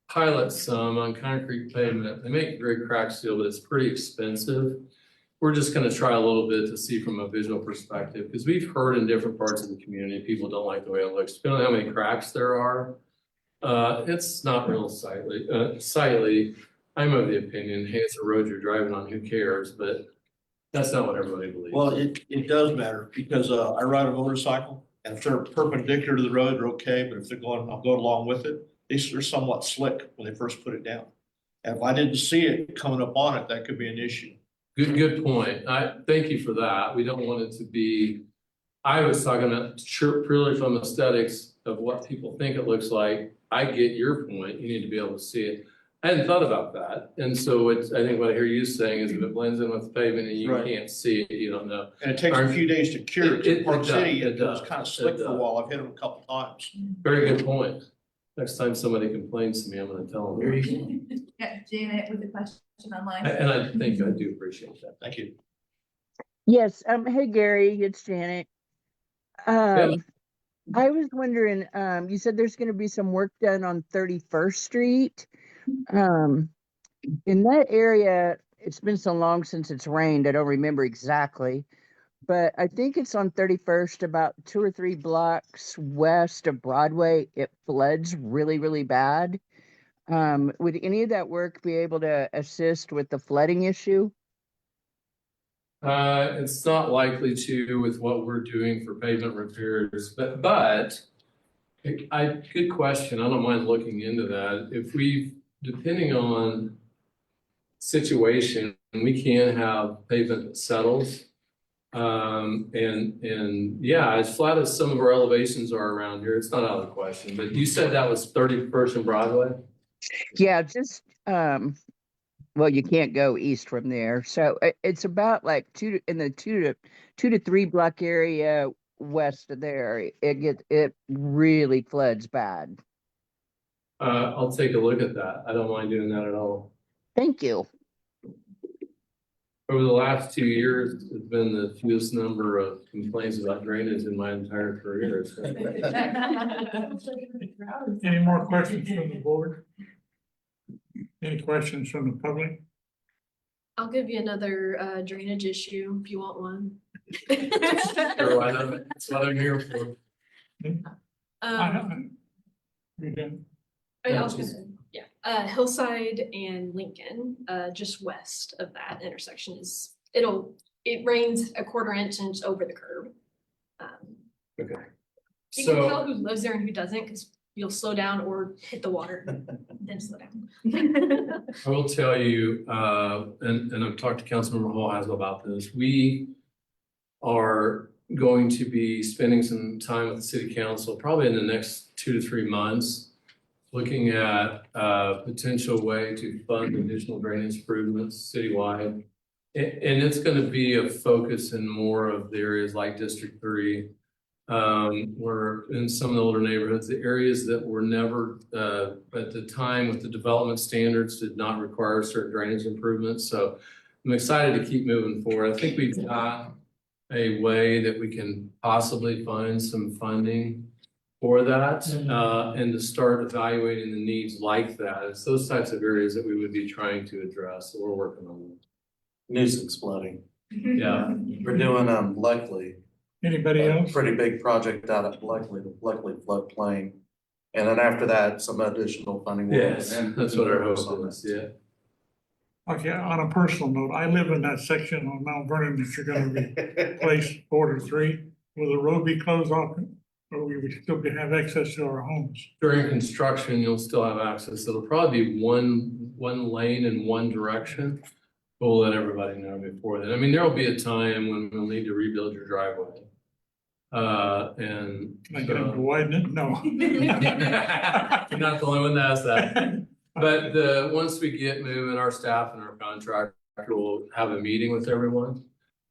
pilot some on concrete pavement. They make great crack seal, but it's pretty expensive. We're just gonna try a little bit to see from a visual perspective, because we've heard in different parts of the community, people don't like the way it looks. Depending on how many cracks there are, it's not real sightly. I'm of the opinion, hey, it's a road you're driving on, who cares? But that's not what everybody believes. Well, it does matter because I ride a motorcycle and if they're perpendicular to the road, they're okay, but if they're going, I'm going along with it, they're somewhat slick when they first put it down. And if I didn't see it coming up on it, that could be an issue. Good point. I thank you for that. We don't want it to be, I was talking about purely from aesthetics of what people think it looks like. I get your point. You need to be able to see it. I hadn't thought about that. And so I think what I hear you saying is if it blends in with the pavement and you Right. can't see it, you don't know. And it takes a few days to cure. It Park does, City, it it was does, kind of it slick for a does. while. I've hit them a couple times. Very good point. Next time somebody complains to me, I'm gonna tell them. Yeah, Janet with a question online. And I think I do appreciate that. Thank you. Yes, hey Gary, it's Janet. I was wondering, you said there's gonna be some work done on 31st Street. In that area, it's been so long since it's rained, I don't remember exactly. But I think it's on 31st, about 2 or 3 blocks west of Broadway. It floods really, really bad. Would any of that work be able to assist with the flooding issue? It's not likely to with what we're doing for pavement repairs, but good question. I don't mind looking into that. If we, depending on situation, we can have pavement that settles. And yeah, as flat as some of our elevations are around here, it's not out of the question, but you said that was 31st and Broadway? Yeah, just, well, you can't go east from there. So it's about like in the two to three block area west of there. It really floods bad. I'll take a look at that. I don't mind doing that at all. Thank you. Over the last 2 years, it's been the fewest number of complaints about drainage in my entire career. So. Any more questions from the board? Any questions from the public? I'll give you another drainage issue if you want one. Sure, why not? That's what I'm here for. You did. I was gonna, yeah, Hillside and Lincoln, just west of that intersection it rains a quarter inch and it's over the curb. Okay. You can tell who lives there and who doesn't, because you'll slow down or hit the water, then slow down. I will tell you, and I've talked to Councilmember Hall about this. We are going to be spending some time with the city council, probably in the next 2 to 3 months, looking at a potential way to fund additional drainage improvements citywide. And it's going to be a focus in more of the areas like District 3, where in some of the older neighborhoods, the areas that were never, at the time with the development standards, did not require certain drainage improvements. So I'm excited to keep moving forward. I think we've got a way that we can possibly find some funding for that, and to start evaluating the needs like that. It's those types of areas that we would be trying to address. So we're working on them. Nuisance flooding. Yeah. We're doing, Luckily, Anybody a else? pretty big project out at Luckily floodplain. And then after that, some additional funding. will- Yes, that's what our hope is, yeah. Okay, on a personal note, I live in that section on Mount Vernon that you're gonna replace Border 3. Will the road be closed off, or we would still have access to our homes? During construction, you'll still have access. It'll probably be one lane in one direction. We'll let everybody know before then. I mean, there'll be a time when we'll need to rebuild your driveway. And Like, you have to widen it? No. you're not the only one that has that. But once we get moving, our staff and our contractor will have a meeting with everyone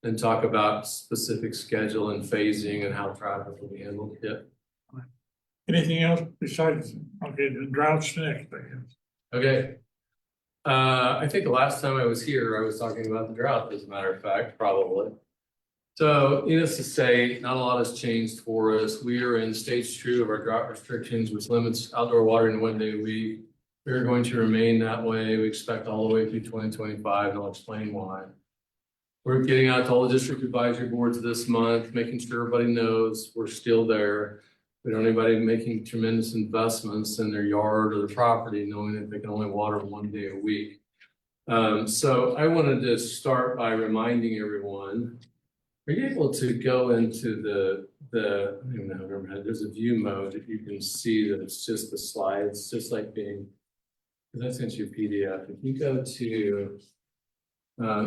and talk about specific schedule and phasing and how traffic will be handled. Yep. Anything else besides, okay, the drought's next, I guess. Okay. I think the last time I was here, I was talking about the drought, as a matter of fact, probably. So needless to say, not a lot has changed for us. We are in stage 2 of our drought restrictions, which limits outdoor watering 1 day a week. We're going to remain that way. We expect all the way through 2025, and I'll explain why. We're getting out to all the district advisory boards this month, making sure everybody knows we're still there. We don't want anybody making tremendous investments in their yard or their property, knowing that they can only water 1 day a week. So I wanted to start by reminding everyone, are you able to go into the I don't even know, there's a view mode that you can see that it's just the slides, just like being, because I sent you a PDF. If you go to,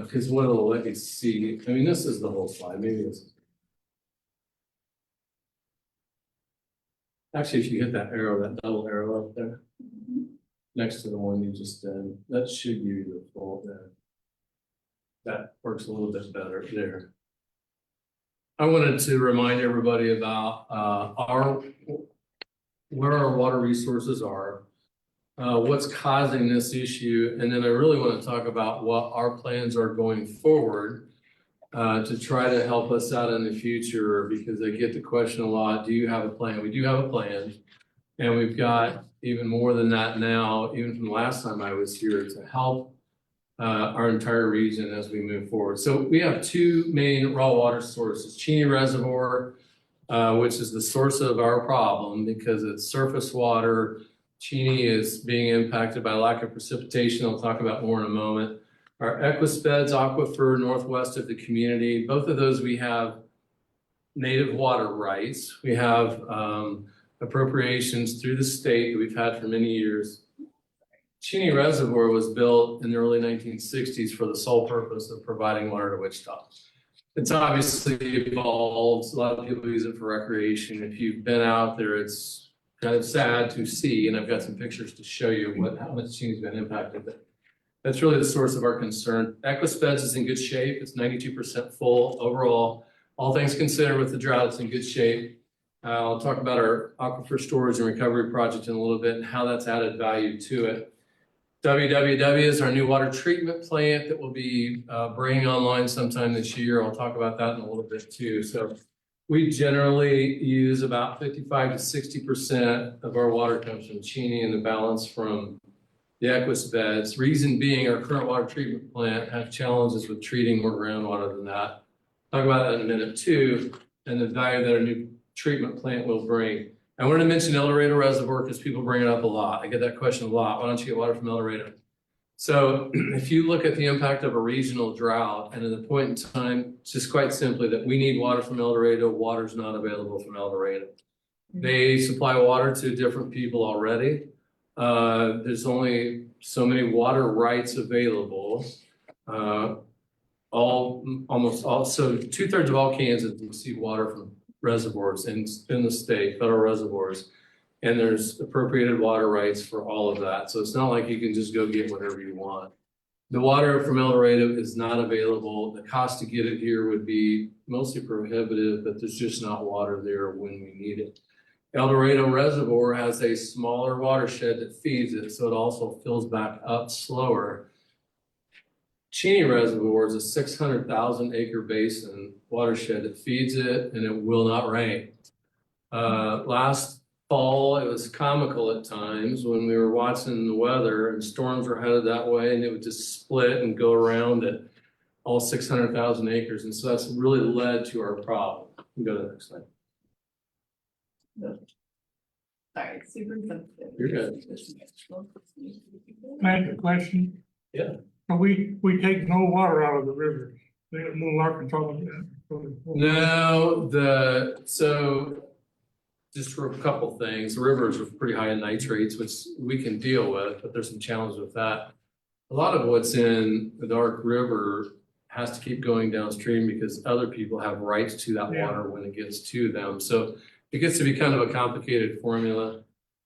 because what it'll let you see, I mean, this is the whole slide, maybe this is. Actually, if you hit that arrow, that double arrow up there, next to the one you just did, that should give you the full there. That works a little bit better there. I wanted to remind everybody about where our water resources are, what's causing this issue, and then I really want to talk about what our plans are going forward to try to help us out in the future, because I get the question a lot, do you have a plan? We do have a plan, and we've got even more than that now, even from the last time I was here, to help our entire region as we move forward. So we have 2 main raw water sources, Cheney Reservoir, which is the source of our problem because it's surface water Cheney is being impacted by lack of precipitation. I'll talk about more in a moment. Our Equispeds aquifer northwest of the community, both of those we have native water rights. We have appropriations through the state that we've had for many years. Cheney Reservoir was built in the early 1960s for the sole purpose of providing water to Wichita. It's obviously evolved. A lot of people use it for recreation. If you've been out there, it's kind of sad to see, and I've got some pictures to show you how much Cheney's been impacted. But that's really the source of our concern. Equispeds is in good shape. It's 92% full overall. All things considered with the drought, it's in good shape. I'll talk about our aquifer storage and recovery project in a little bit and how that's added value to it. WWW is our new water treatment plant that we'll be bringing online sometime this year. I'll talk about that in a little bit too. So we generally use about 55 to 60% of our water comes from Cheney and the balance from the Equispeds. Reason being, our current water treatment plant has challenges with treating more groundwater than that. Talk about that in a minute too, and the value that our new treatment plant will bring. I wanted to mention El Dorado Reservoir because people bring it up a lot. I get that question a lot. Why don't you get water from El Dorado? So if you look at the impact of a regional drought, and at the point in time, it's just quite simply that we need water from El Dorado. Water's not available from El Dorado. They supply water to different people already. There's only so many water rights available. Almost all, so 2/3 of all Kansas receive water from reservoirs in the state, federal reservoirs. And there's appropriated water rights for all of that. So it's not like you can just go get whatever you want. The water from El Dorado is not available. The cost to get it here would be mostly prohibitive, but there's just not water there when we need it. El Dorado Reservoir has a smaller watershed that feeds it, so it also fills back up slower. Cheney Reservoir is a 600,000 acre basin watershed that feeds it, and it will not rain. Last fall, it was comical at times when we were watching the weather and storms were headed that way, and it would just split and go around it, all 600,000 acres. And so that's really led to our problem. You can go to the next slide. Sorry, super sensitive. You're good. I have a question. Yeah. We take no water out of the river. They have Little Arkansas. No, so just for a couple things, the rivers are pretty high in nitrates, which we can deal with, but there's some challenges with that. A lot of what's in the Dark River has to keep going downstream because other people have rights to that water when it gets to them. So it gets to be kind of a complicated formula.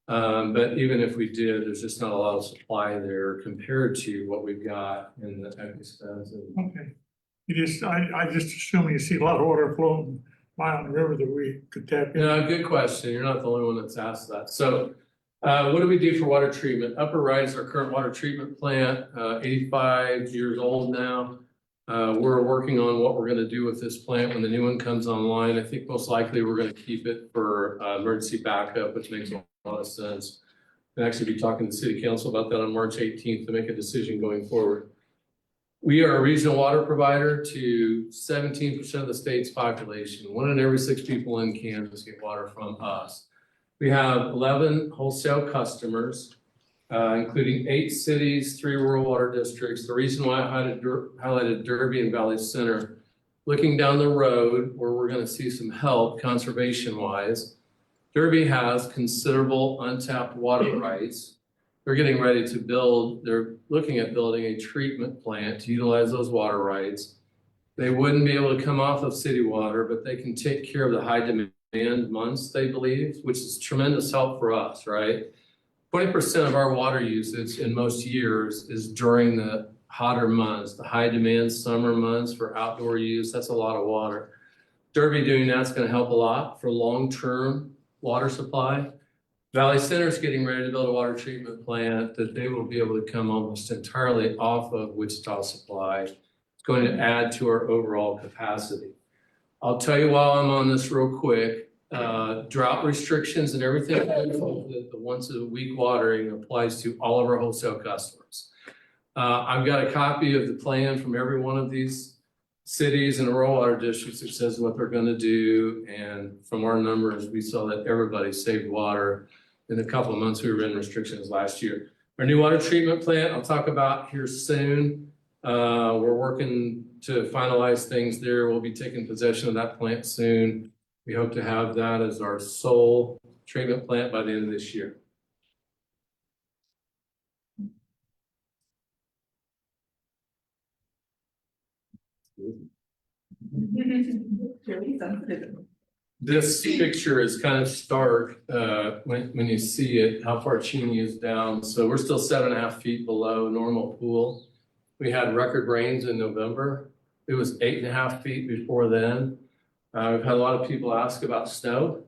But even if we did, there's just not a lot of supply there compared to what we've got in the Equispeds. Okay. I just assume you see a lot of water flowing by on the river that we could tap in. Yeah, good question. You're not the only one that's asked that. So what do we do for water treatment? Upper right is our current water treatment plant, 85 years old now. We're working on what we're going to do with this plant when the new one comes online. I think most likely we're going to keep it for emergency backup, which makes a lot of sense. And actually be talking to the city council about that on March 18th to make a decision going forward. We are a regional water provider to 17% of the state's population. 1 in every 6 people in Kansas get water from us. We have 11 wholesale customers, including 8 cities, 3 rural water districts. The reason why I highlighted Derby and Valley Center, looking down the road where we're going to see some help conservation-wise, Derby has considerable untapped water rights. They're getting ready to build, they're looking at building a treatment plant to utilize those water rights. They wouldn't be able to come off of city water, but they can take care of the high demand months, they believe, which is tremendous help for us, right? 20% of our water usage in most years is during the hotter months, the high demand summer months for outdoor use. That's a lot of water. Derby doing that's going to help a lot for long-term water supply. Valley Center is getting ready to build a water treatment plant that they will be able to come almost entirely off of Wichita Supply. It's going to add to our overall capacity. I'll tell you while I'm on this real quick, drought restrictions and everything, the once a week watering applies to all of our wholesale customers. I've got a copy of the plan from every one of these cities and rural water districts that says what they're going to do. And from our numbers, we saw that everybody saved water in a couple of months, we were in restrictions last year. Our new water treatment plant, I'll talk about here soon. We're working to finalize things there. We'll be taking possession of that plant soon. We hope to have that as our sole treatment plant by the end of this year. Really sensitive. This picture is kind of stark, when you see it, how far Cheney is down. So we're still 7.5 feet below normal pool. We had record rains in November. It was 8.5 feet before then. We've had a lot of people ask about snow.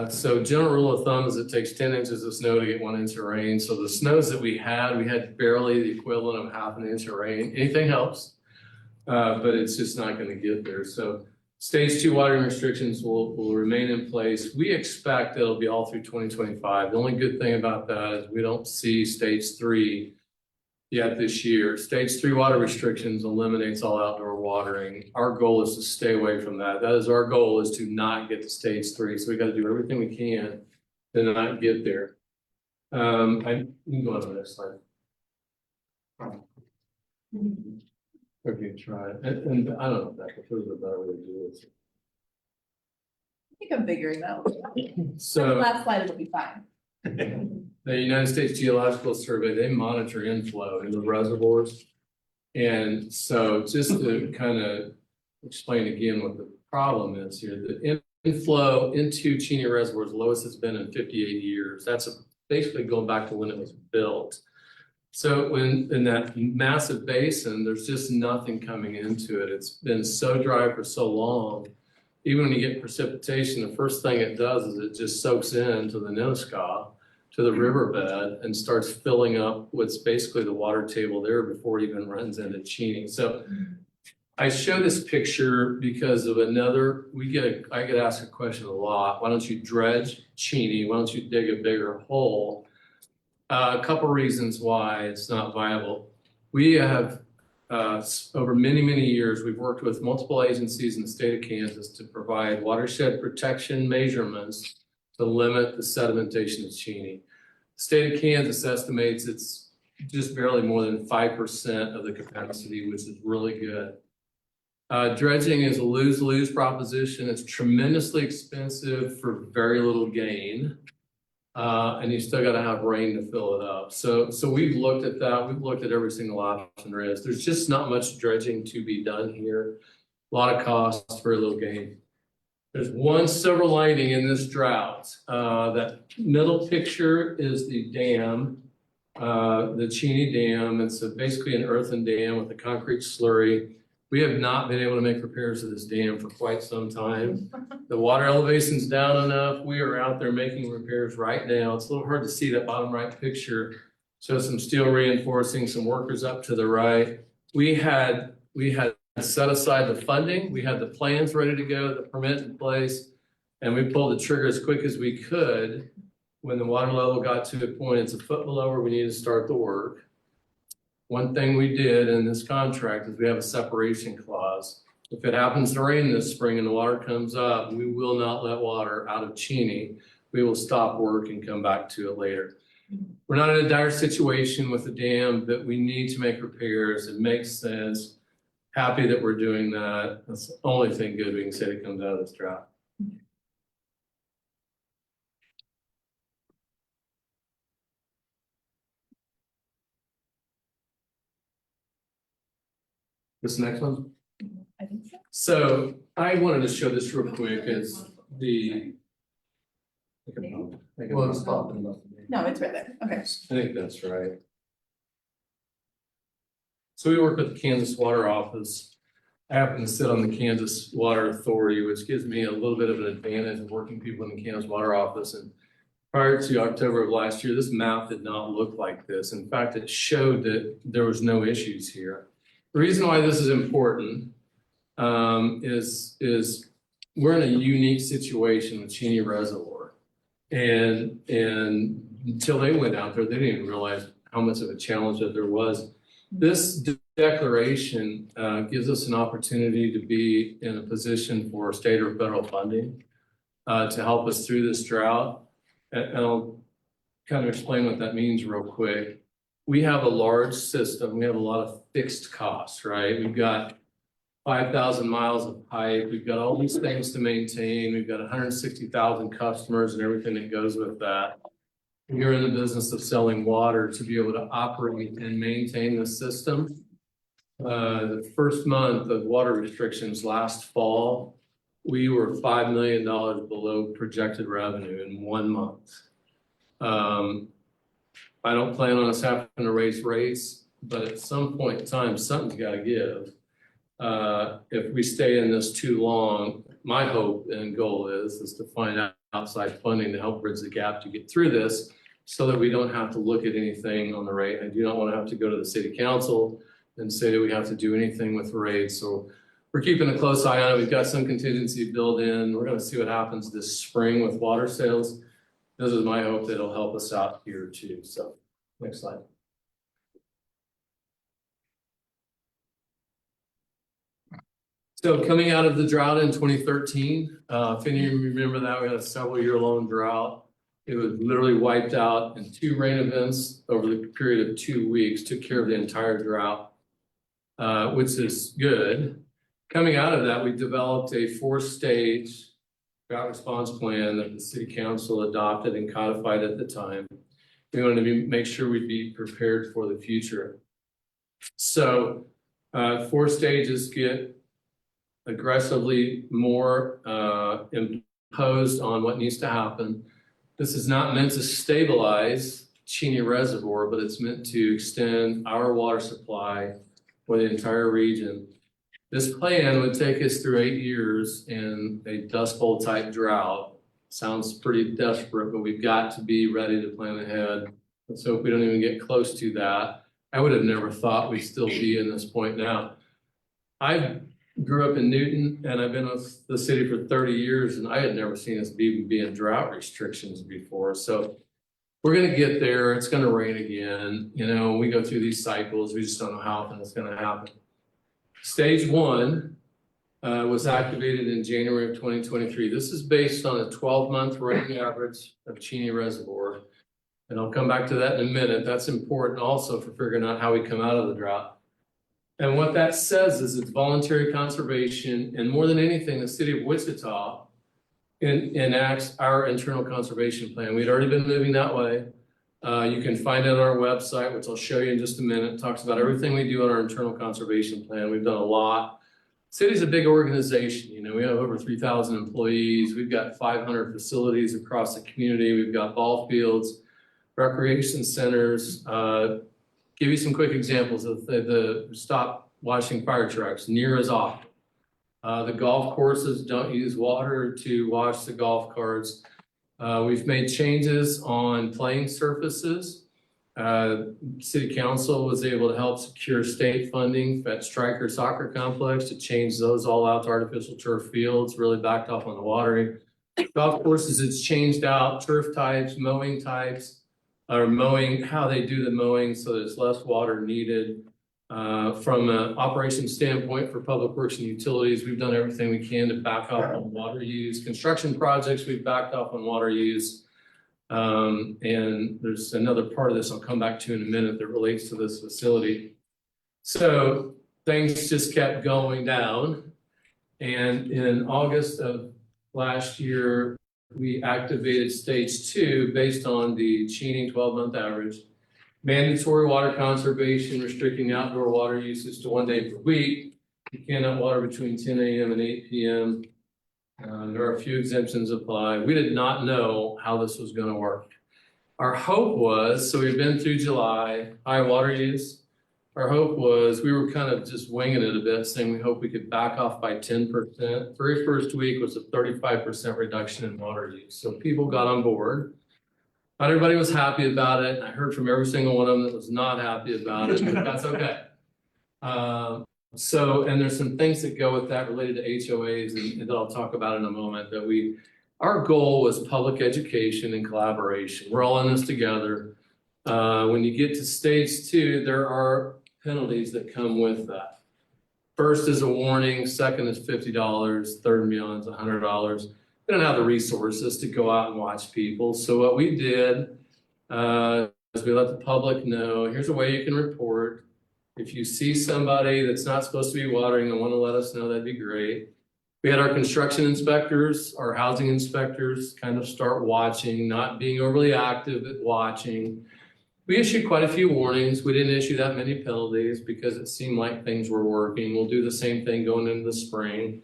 So general rule of thumb is it takes 10 inches of snow to get 1 inch of rain. So the snows that we had barely the equivalent of 1/2 inch of rain. Anything helps, but it's just not gonna get there. So stage 2 watering restrictions will remain in place. We expect it'll be all through 2025. The only good thing about that is we don't see stage 3 yet this year. Stage 3 water restrictions eliminates all outdoor watering. Our goal is to stay away from that. That is our goal, is to not get to stage 3. So we got to do everything we can to not get there. You can go on to the next slide. Okay, try it. And I don't know if that was a better way to do it. I think I'm figuring that out. The So last slide will be fine. the United States Geological Survey, they monitor inflow in the reservoirs. And so just to kind of explain again what the problem is here, the inflow into Cheney Reservoir is the lowest it's been in 58 years. That's basically going back to when it was built. So when in that massive basin, there's just nothing coming into it. It's been so dry for so long. Even when you get precipitation, the first thing it does is it just soaks into the Nenasko, to the riverbed, and starts filling up what's basically the water table there before it even runs into Cheney. So I show this picture because of I get asked a question a lot. Why don't you dredge Cheney? Why don't you dig a bigger hole? A couple reasons why it's not viable. We have, over many, many years, we've worked with multiple agencies in the state of Kansas to provide watershed protection measurements to limit the sedimentation of Cheney. The state of Kansas estimates it's just barely more than 5% of the capacity, which is really good. Dredging is a lose-lose proposition. It's tremendously expensive for very little gain. And you still got to have rain to fill it up. So we've looked at that. We've looked at every single option there is. There's just not much dredging to be done here. A lot of costs, very little gain. There's one silver lining in this drought. That middle picture is the dam, the Cheney Dam. It's basically an earthen dam with a concrete slurry. We have not been able to make repairs to this dam for quite some time. The water elevation's down enough. We are out there making repairs right now. It's a little hard to see that bottom right picture. Shows some steel reinforcing, some workers up to the right. We had set aside the funding. We had the plans ready to go, the permit in place, and we pulled the trigger as quick as we could when the water level got to a point it's a foot below where we needed to start the work. One thing we did in this contract is we have a separation clause. If it happens to rain this spring and the water comes up, we will not let water out of Cheney. We will stop work and come back to it later. We're not in a dire situation with the dam, but we need to make repairs. It makes sense. Happy that we're doing that. That's the only thing good we can say that comes out of this drought. This next one. I think so. So I wanted to show this real quick as the. Well, it's popping up. No, it's right there. Okay. I think that's right. So we work with the Kansas Water Office. I happen to sit on the Kansas Water Authority, which gives me a little bit of an advantage of working people in the Kansas Water Office. And prior to October of last year, this map did not look like this. In fact, it showed that there was no issues here. The reason why this is important is we're in a unique situation with Cheney Reservoir. And until they went out there, they didn't even realize how much of a challenge that there was. This declaration gives us an opportunity to be in a position for state or federal funding to help us through this drought. And I'll kind of explain what that means real quick. We have a large system. We have a lot of fixed costs, right? We've got 5,000 miles of pipe. We've got all these things to maintain. We've got 160,000 customers and everything that goes with that. You're in the business of selling water to be able to operate and maintain the system. The first month of water restrictions last fall, we were $5 million below projected revenue in 1 month. I don't plan on us having to raise rates, but at some point in time, something's got to give. If we stay in this too long, my hope and goal is to find out outside funding to help bridge the gap to get through this so that we don't have to look at anything on the rate. I do not want to have to go to the city council and say that we have to do anything with the rates. So we're keeping a close eye on it. We've got some contingency built in. We're going to see what happens this spring with water sales. This is my hope that it'll help us out here too. So next slide. So coming out of the drought in 2013, if any of you remember that, we had a several-year-long drought. It was literally wiped out, and 2 rain events over the period of 2 weeks took care of the entire drought, which is good. Coming out of that, we developed a 4-stage drought response plan that the city council adopted and codified at the time. We wanted to make sure we'd be prepared for the future. So 4 stages get aggressively more imposed on what needs to happen. This is not meant to stabilize Cheney Reservoir, but it's meant to extend our water supply for the entire region. This plan would take us through 8 years in a Dust Bowl type drought. Sounds pretty desperate, but we've got to be ready to plan ahead. Let's hope we don't even get close to that. I would have never thought we'd still be in this point now. I grew up in Newton and I've been with the city for 30 years and I had never seen us be in drought restrictions before. So we're going to get there. It's going to rain again. You know, we go through these cycles. We just don't know how often it's going to happen. Stage 1 was activated in January of 2023. This is based on a 12-month rain average of Cheney Reservoir. And I'll come back to that in a minute. That's important also for figuring out how we come out of the drought. And what that says is it's voluntary conservation, and more than anything, the city of Wichita enacts our internal conservation plan. We'd already been moving that way. You can find it on our website, which I'll show you in just a minute. It talks about everything we do on our internal conservation plan. We've done a lot. City's a big organization. You know, we have over 3,000 employees. We've got 500 facilities across the community. We've got ball fields, recreation centers. Give you some quick examples of the stop washing fire trucks near as often. The golf courses don't use water to wash the golf carts. We've made changes on playing surfaces. City Council was able to help secure state funding at Stryker Soccer Complex to change those all out to artificial turf fields, really backed off on the watering. Golf courses, it's changed out turf types, mowing types, or mowing, how they do the mowing so there's less water needed. From an operations standpoint for public works and utilities, we've done everything we can to back off on water use. Construction projects, we've backed off on water use. And there's another part of this I'll come back to in a minute that relates to this facility. So things just kept going down. And in August of last year, we activated stage 2 based on the Cheney 12-month average. Mandatory water conservation, restricting outdoor water usage to 1 day per week. You cannot water between 10 a.m. and 8 p.m. There are a few exemptions apply. We did not know how this was going to work. Our hope was, so we've been through July, high water use. Our hope was, we were kind of just winging it a bit, saying we hope we could back off by 10%. Very first week was a 35% reduction in water use. So people got on board. Not everybody was happy about it. I heard from every single one of them that was not happy about it, but that's okay. And there's some things that go with that related to HOAs and that I'll talk about in a moment. That our goal was public education and collaboration. We're all in this together. When you get to stage 2, there are penalties that come with that. First is a warning, second is $50, third and beyond is $100. We don't have the resources to go out and watch people. So what we did, As we let the public know, here's a way you can report. If you see somebody that's not supposed to be watering and want to let us know, that'd be great. We had our construction inspectors, our housing inspectors kind of start watching, not being overly active, but watching. We issued quite a few warnings. We didn't issue that many penalties because it seemed like things were working. We'll do the same thing going into the spring.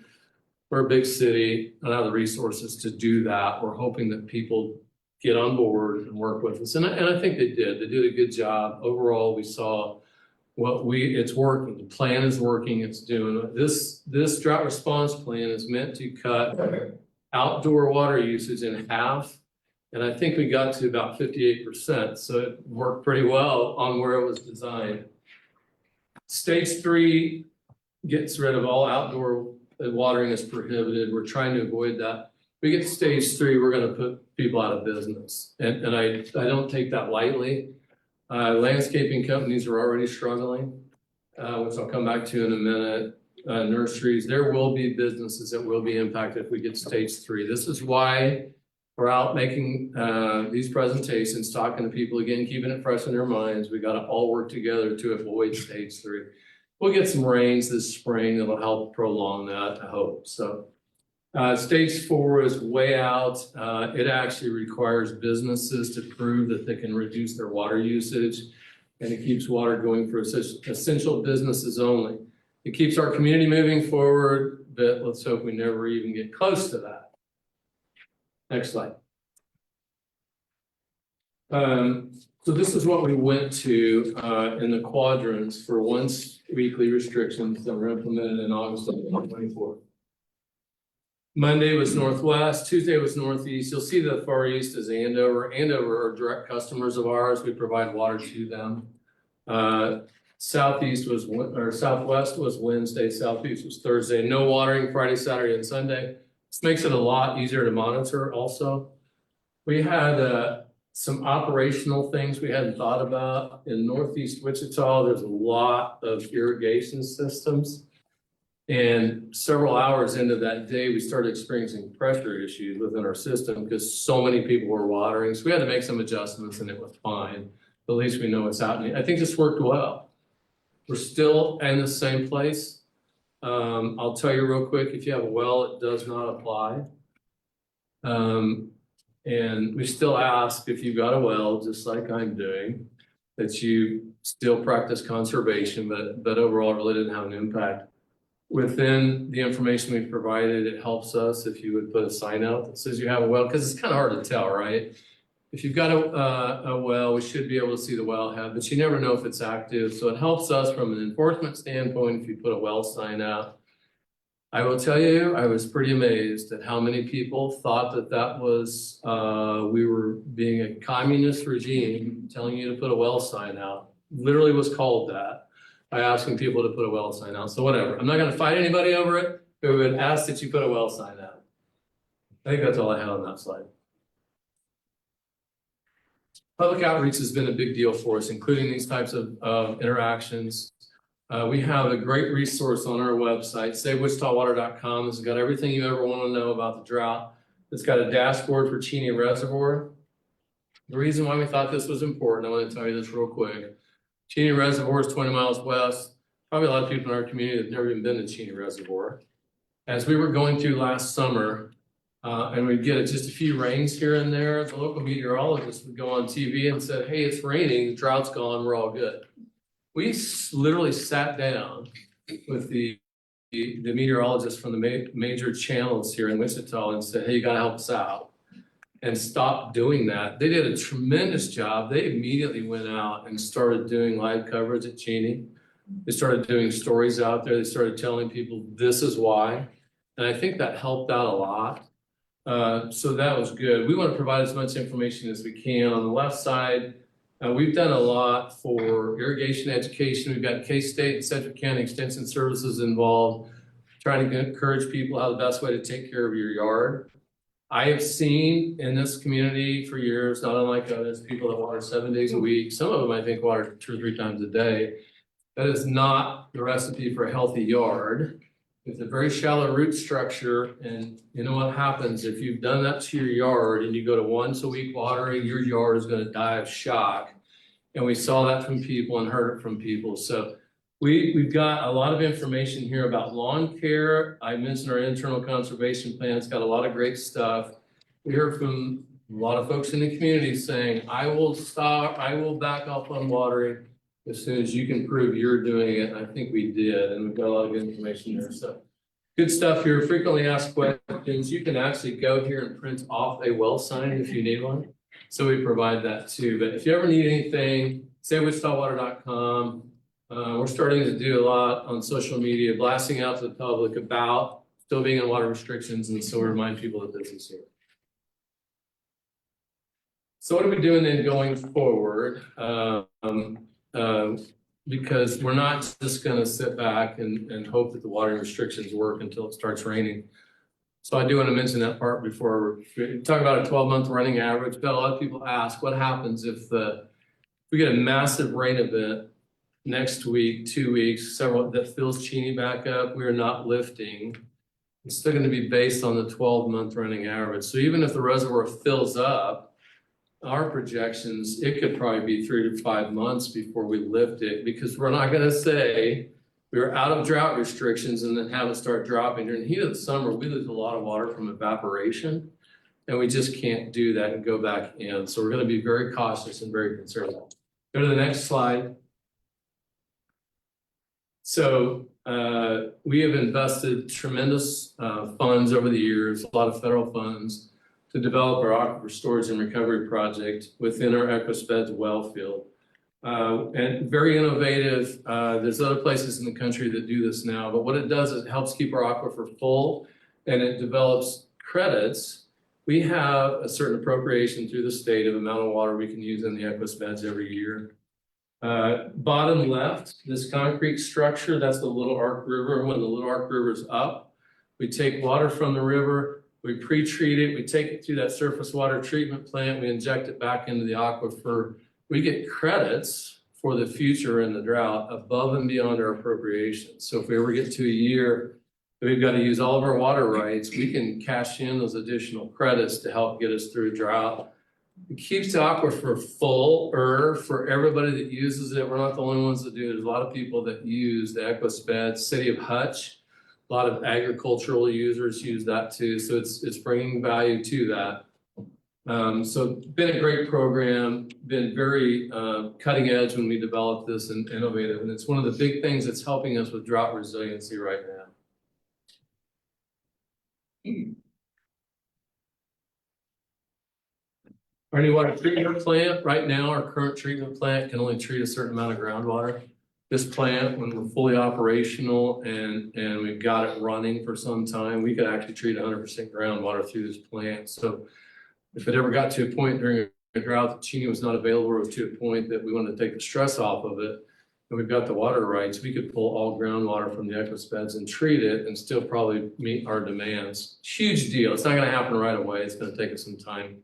We're a big city, don't have the resources to do that. We're hoping that people get on board and work with us. And I think they did. They did a good job. Overall, we saw it's working. The plan is working. It's doing this drought response plan is meant to cut outdoor water usage in half. And I think we got to about 58%. So it worked pretty well on where it was designed. Stage 3 gets rid of all outdoor watering is prohibited. We're trying to avoid that. We get to stage 3, we're going to put people out of business. And I don't take that lightly. Landscaping companies are already struggling, which I'll come back to in a minute. Nurseries, there will be businesses that will be impacted if we get stage 3. This is why we're out making these presentations, talking to people again, keeping it fresh in their minds. We got to all work together to avoid stage 3. We'll get some rains this spring that'll help prolong that, I hope. So stage 4 is way out. It actually requires businesses to prove that they can reduce their water usage, and it keeps water going for essential businesses only. It keeps our community moving forward, but let's hope we never even get close to that. Next slide. So this is what we went to in the quadrants for once weekly restrictions that were implemented in August of 2024. Monday was Northwest, Tuesday was Northeast. You'll see the Far East is Andover. Andover are direct customers of ours. We provide water to them. Southwest was Wednesday, Southeast was Thursday. No watering Friday, Saturday, and Sunday. This makes it a lot easier to monitor also. We had some operational things we hadn't thought about. In Northeast Wichita, there's a lot of irrigation systems. And several hours into that day, we started experiencing pressure issues within our system because so many people were watering. So we had to make some adjustments and it was fine. But at least we know what's happening. I think this worked well. We're still in the same place. I'll tell you real quick, if you have a well, it does not apply. And we still ask if you've got a well, just like I'm doing, that you still practice conservation, but overall it really didn't have an impact. Within the information we've provided, it helps us if you would put a sign out that says you have a well, because it's kind of hard to tell, right? If you've got a well, we should be able to see the wellhead, but you never know if it's active. So it helps us from an enforcement standpoint if you put a well sign out. I will tell you, I was pretty amazed at how many people thought that that was, we were being a communist regime telling you to put a well sign out. Literally was called that by asking people to put a well sign out. So whatever, I'm not going to fight anybody over it, but we would ask that you put a well sign out. I think that's all I have on that slide. Public outreach has been a big deal for us, including these types of interactions. We have a great resource on our website, SaveWichitaWater.com. It's got everything you ever want to know about the drought. It's got a dashboard for Cheney Reservoir. The reason why we thought this was important, I want to tell you this real quick. Cheney Reservoir is 20 miles west. Probably a lot of people in our community have never even been to Cheney Reservoir. As we were going through last summer, and we'd get just a few rains here and there, the local meteorologist would go on TV and said, hey, it's raining, the drought's gone, we're all good. We literally sat down with the meteorologist from the major channels here in Wichita and said, hey, you gotta help us out. And stopped doing that. They did a tremendous job. They immediately went out and started doing live coverage at Cheney. They started doing stories out there. They started telling people this is why. And I think that helped out a lot. So that was good. We want to provide as much information as we can. On the left side, we've done a lot for irrigation education. We've got K-State and Central County Extension Services involved, trying to encourage people how the best way to take care of your yard. I have seen in this community for years, not unlike others, people that water 7 days a week. Some of them I think water 2 or 3 times a day. That is not the recipe for a healthy yard. It's a very shallow root structure, and you know what happens if you've done that to your yard and you go to once a week watering, your yard is gonna die of shock. And we saw that from people and heard it from people, so we've got a lot of information here about lawn care. I mentioned our internal conservation plan, it's got a lot of great stuff. We heard from a lot of folks in the community saying, I will back off on watering as soon as you can prove you're doing it. I think we did, and we've got a lot of good information there, so. Good stuff here, frequently asked questions. You can actually go here and print off a well sign if you need one. So we provide that too, but if you ever need anything, say wichitawater.com. We're starting to do a lot on social media, blasting out to the public about still being in water restrictions, and so we remind people that this is here. So what are we doing then going forward? Because we're not just gonna sit back and hope that the watering restrictions work until it starts raining. So I do want to mention that part before we talk about a 12-month running average. But a lot of people ask, what happens if we get a massive rain event next week, 2 weeks, several that fills Cheney back up? We are not lifting. It's still going to be based on the 12-month running average. So even if the reservoir fills up, our projections, it could probably be 3 to 5 months before we lift it, because we're not going to say we were out of drought restrictions and then have it start dropping. During the heat of the summer, we lose a lot of water from evaporation, and we just can't do that and go back in. So we're going to be very cautious and very conservative. Go to the next slide. So we have invested tremendous funds over the years, a lot of federal funds, to develop our aquifer storage and recovery project within our Equispeds well field. And very innovative. There's other places in the country that do this now, but what it does is it helps keep our aquifer full, and it develops credits. We have a certain appropriation through the state of amount of water we can use in the Equispeds every year. Bottom left, this concrete structure, that's the Little Ark River. When the Little Ark River is up, we take water from the river, we pre-treat it, we take it through that surface water treatment plant, we inject it back into the aquifer. We get credits for the future in the drought above and beyond our appropriations. So if we ever get to a year that we've got to use all of our water rights, we can cash in those additional credits to help get us through a drought. It keeps the aquifer full for everybody that uses it. We're not the only ones that do it. There's a lot of people that use the Equispeds. City of Hutch, a lot of agricultural users use that too. So it's bringing value to that. So been a great program, been very cutting edge when we developed this and innovative. And it's one of the big things that's helping us with drought resiliency right now. Our new water treatment plant, right now, our current treatment plant can only treat a certain amount of groundwater. This plant, when we're fully operational and we've got it running for some time, we could actually treat 100% groundwater through this plant. So if it ever got to a point during a drought that Cheney was not available, or was to a point that we wanted to take the stress off of it, and we've got the water rights, we could pull all groundwater from the Equispeds and treat it and still probably meet our demands. Huge deal. It's not going to happen right away. It's going to take us some time.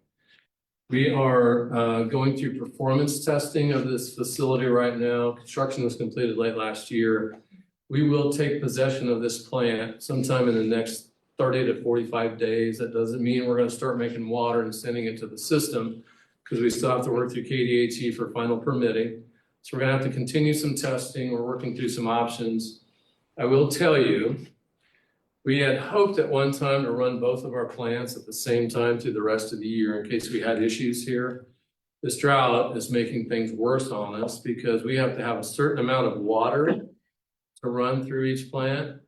We are going through performance testing of this facility right now. Construction was completed late last year. We will take possession of this plant sometime in the next 30 to 45 days. That doesn't mean we're going to start making water and sending it to the system, because we still have to work through KDHE for final permitting. So we're going to have to continue some testing. We're working through some options. I will tell you, we had hoped at one time to run both of our plants at the same time through the rest of the year in case we had issues here. This drought is making things worse on us because we have to have a certain amount of water to run through each plant.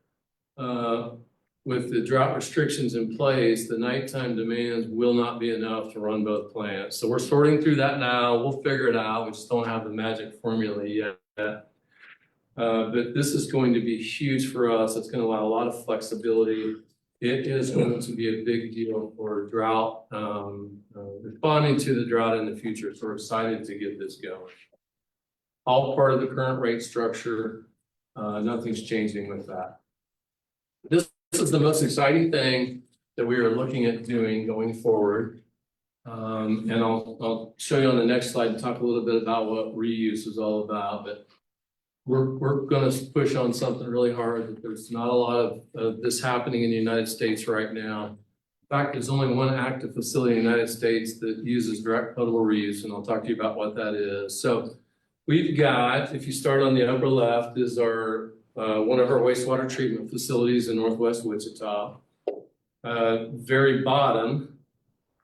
With the drought restrictions in place, the nighttime demands will not be enough to run both plants. So we're sorting through that now. We'll figure it out. We just don't have the magic formula yet. But this is going to be huge for us. It's going to allow a lot of flexibility. It is going to be a big deal for drought, responding to the drought in the future. So we're excited to get this going. All part of the current rate structure. Nothing's changing with that. This is the most exciting thing that we are looking at doing going forward. And I'll show you on the next slide and talk a little bit about what reuse is all about. But we're gonna push on something really hard. There's not a lot of this happening in the United States right now. In fact, there's only one active facility in the United States that uses direct potable reuse, and I'll talk to you about what that is. So we've got, if you start on the upper left, is our one of our wastewater treatment facilities in Northwest Wichita. Very bottom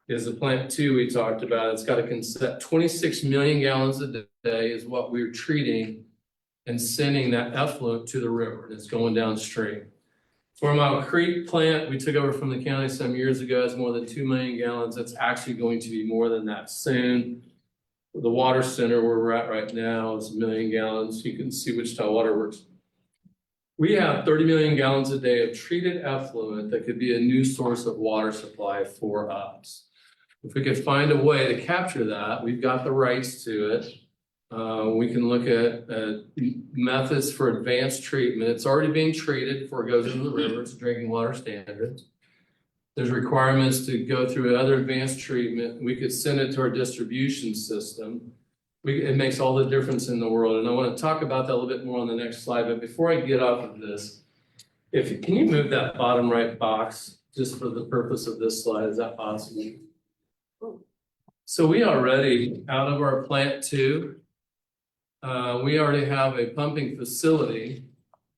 is the plant 2 we talked about. It's got a consent 26 million gallons a day is what we're treating and sending that effluent to the river, and it's going downstream. Four Mile Creek plant, we took over from the county some years ago, it's more than 2 million gallons. That's actually going to be more than that soon. The water center where we're at right now is 1 million gallons. You can see Wichita Water Works. We have 30 million gallons a day of treated effluent that could be a new source of water supply for us. If we could find a way to capture that, we've got the rights to it. We can look at methods for advanced treatment. It's already being treated before it goes into the river. It's a drinking water standard. There's requirements to go through other advanced treatment. We could send it to our distribution system. It makes all the difference in the world. And I want to talk about that a little bit more on the next slide. But before I get off of this, can you move that bottom right box just for the purpose of this slide? Is that possible? So we already, out of our plant 2, we already have a pumping facility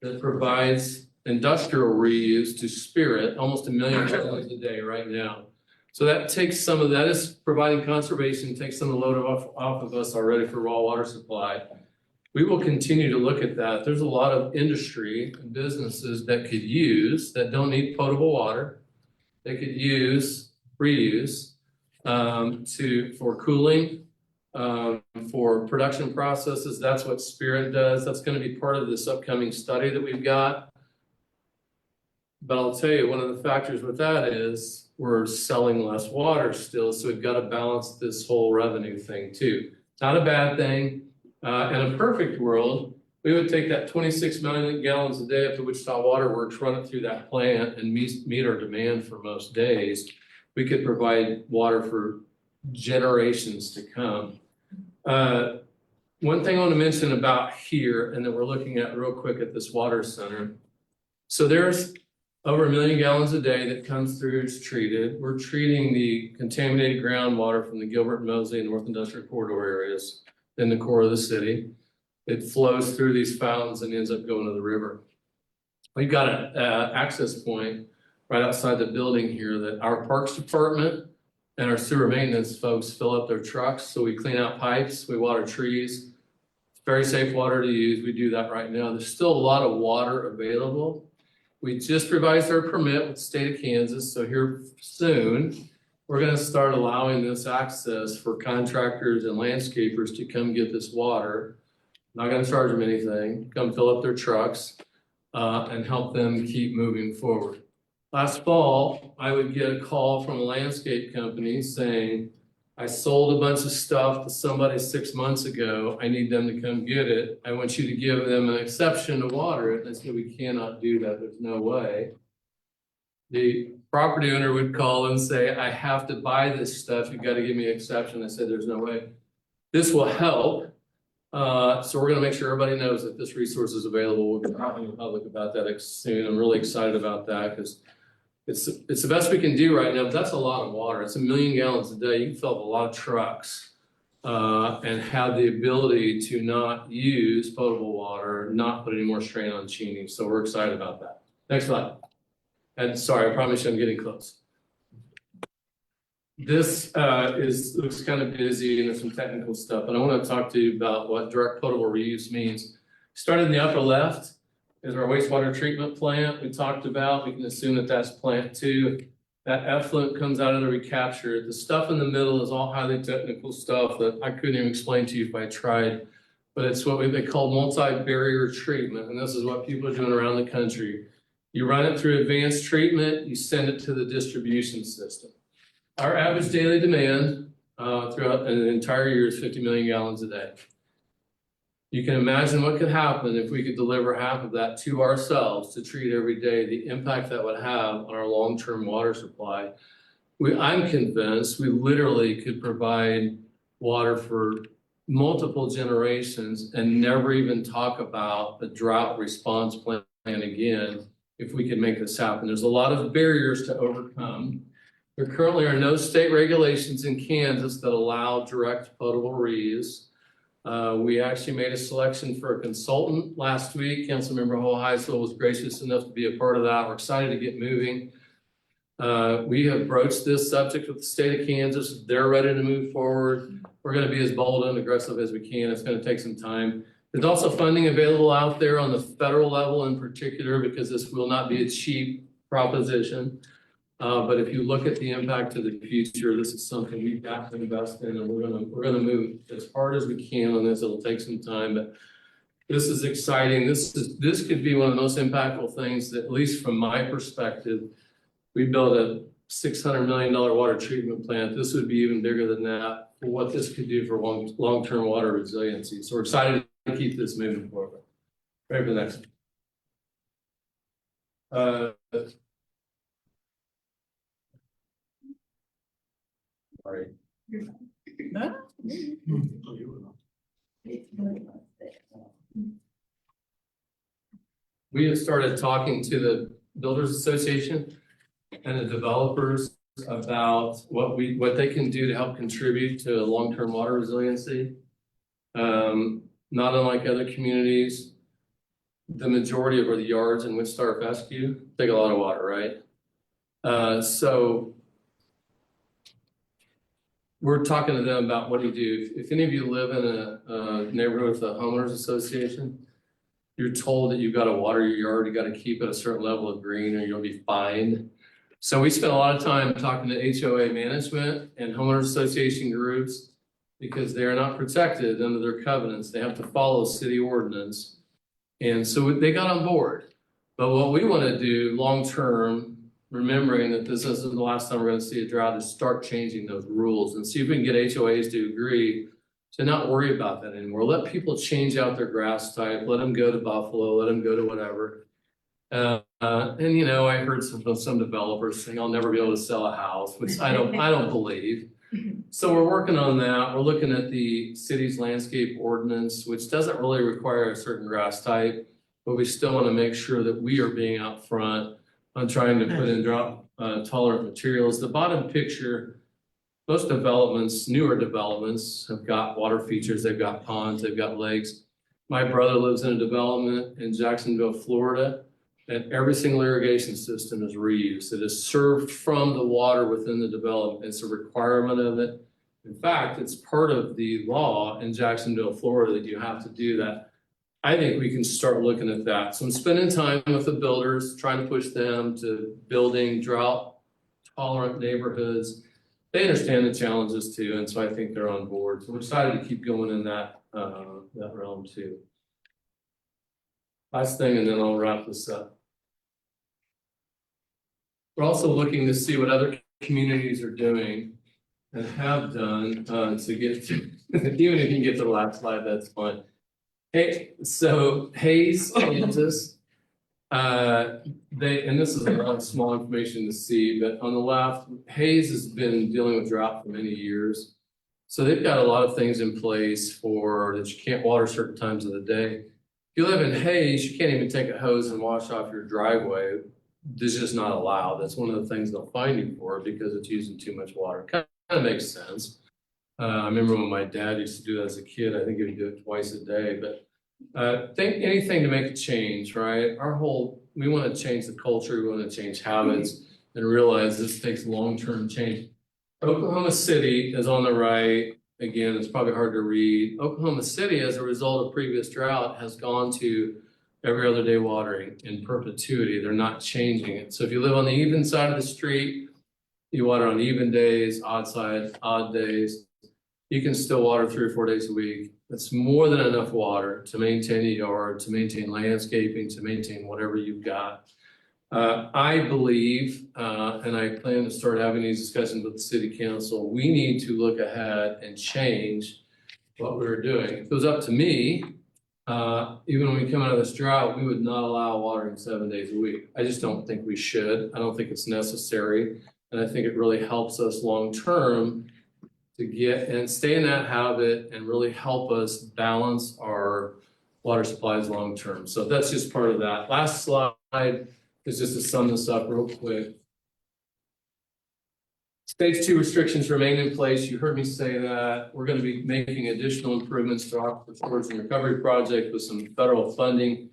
that provides industrial reuse to Spirit, almost 1 million gallons a day right now. So that takes some of that is providing conservation, takes some of the load off of us already for raw water supply. We will continue to look at that. There's a lot of industry and businesses that could use, that don't need potable water. They could use reuse for cooling, for production processes. That's what Spirit does. That's going to be part of this upcoming study that we've got. But I'll tell you, one of the factors with that is we're selling less water still, so we've got to balance this whole revenue thing too. Not a bad thing. In a perfect world, we would take that 26 million gallons a day up to Wichita Water Works, run it through that plant, and meet our demand for most days. We could provide water for generations to come. One thing I want to mention about here, and then we're looking at real quick at this water center. So there's over 1 million gallons a day that comes through, it's treated. We're treating the contaminated groundwater from the Gilbert, Moseley, and North Industrial Corridor areas in the core of the city. It flows through these fountains and ends up going to the river. We've got an access point right outside the building here that our parks department and our sewer maintenance folks fill up their trucks. So we clean out pipes, we water trees. It's very safe water to use. We do that right now. There's still a lot of water available. We just revised our permit with the state of Kansas. So here soon, we're going to start allowing this access for contractors and landscapers to come get this water. Not going to charge them anything. Come fill up their trucks and help them keep moving forward. Last fall, I would get a call from a landscape company saying, I sold a bunch of stuff to somebody 6 months ago. I need them to come get it. I want you to give them an exception to water it. And I said, we cannot do that. There's no way. The property owner would call and say, I have to buy this stuff. You've got to give me an exception. I said, there's no way. This will help. So we're going to make sure everybody knows that this resource is available. We'll be talking to the public about that soon. I'm really excited about that because it's the best we can do right now, but that's a lot of water. It's 1 million gallons a day. You can fill up a lot of trucks and have the ability to not use potable water, not put any more strain on Cheney. So we're excited about that. Next slide. And sorry, I promise you I'm getting close. This looks kind of busy and there's some technical stuff, but I want to talk to you about what direct potable reuse means. Started in the upper left is our wastewater treatment plant we talked about. We can assume that that's plant 2. That effluent comes out of the recapture. The stuff in the middle is all highly technical stuff that I couldn't even explain to you if I tried, but it's what they call multi-barrier treatment. And this is what people are doing around the country. You run it through advanced treatment, you send it to the distribution system. Our average daily demand throughout an entire year is 50 million gallons a day. You can imagine what could happen if we could deliver half of that to ourselves to treat every day, the impact that would have on our long-term water supply. I'm convinced we literally could provide water for multiple generations and never even talk about the drought response plan again if we could make this happen. There's a lot of barriers to overcome. There currently are no state regulations in Kansas that allow direct potable reuse. We actually made a selection for a consultant last week. Councilmember Hoheisel was gracious enough to be a part of that. We're excited to get moving. We have broached this subject with the state of Kansas. They're ready to move forward. We're going to be as bold and aggressive as we can. It's going to take some time. There's also funding available out there on the federal level in particular, because this will not be a cheap proposition. But if you look at the impact to the future, this is something we've got to invest in, and we're gonna move as hard as we can on this. It'll take some time, but this is exciting. This could be one of the most impactful things that, at least from my perspective, we built a $600 million water treatment plant. This would be even bigger than that for what this could do for long-term water resiliency. So we're excited to keep this moving forward. Ready for the next one. Sorry. We have started talking to the Builders Association and the developers about what they can do to help contribute to long-term water resiliency. Not unlike other communities, the majority of our yards in Windstar Fescue take a lot of water, right? So we're talking to them about what do you do. If any of you live in a neighborhood with a homeowners association, you're told that you've got to water your yard, you got to keep it a certain level of green or you'll be fined. So we spent a lot of time talking to HOA management and homeowners association groups because they are not protected under their covenants. They have to follow city ordinance. And so they got on board. But what we want to do long-term, remembering that this isn't the last time we're going to see a drought, is start changing those rules and see if we can get HOAs to agree to not worry about that anymore. Let people change out their grass type, let them go to buffalo, let them go to whatever. And you know, I heard some developers saying I'll never be able to sell a house, which I don't believe. So we're working on that. We're looking at the city's landscape ordinance, which doesn't really require a certain grass type, but we still want to make sure that we are being out front on trying to put in drought tolerant materials. The bottom picture, most developments, newer developments, have got water features. They've got ponds, they've got lakes. My brother lives in a development in Jacksonville, Florida, and every single irrigation system is reused. It is served from the water within the development. It's a requirement of it. In fact, it's part of the law in Jacksonville, Florida, that you have to do that. I think we can start looking at that. So I'm spending time with the builders, trying to push them to building drought tolerant neighborhoods. They understand the challenges too, and so I think they're on board. So we're excited to keep going in that realm too. Last thing, and then I'll wrap this up. We're also looking to see what other communities are doing and have done to get to, even if you can get to the last slide, that's fine. Hey, so Hays, Kansas, and this is a lot of small information to see, but on the left, Hays has been dealing with drought for many years. So they've got a lot of things in place for that you can't water certain times of the day. If you live in Hays, you can't even take a hose and wash off your driveway. This is just not allowed. That's one of the things they'll fine you for because it's using too much water. Kind of makes sense. I remember when my dad used to do that as a kid. I think he would do it twice a day, but think anything to make a change, right? We want to change the culture. We want to change habits and realize this takes long-term change. Oklahoma City is on the right. Again, it's probably hard to read. Oklahoma City, as a result of previous drought, has gone to every other day watering in perpetuity. They're not changing it. So if you live on the even side of the street, you water on even days, odd days. You can still water 3 or 4 days a week. That's more than enough water to maintain a yard, to maintain landscaping, to maintain whatever you've got. I believe, and I plan to start having these discussions with the city council, we need to look ahead and change what we're doing. If it was up to me, even when we come out of this drought, we would not allow watering 7 days a week. I just don't think we should. I don't think it's necessary. And I think it really helps us long-term to get and stay in that habit and really help us balance our water supplies long term. So that's just part of that. Last slide is just to sum this up real quick. Stage 2 restrictions remain in place. You heard me say that. We're going to be making additional improvements to our storage and recovery project with some federal funding.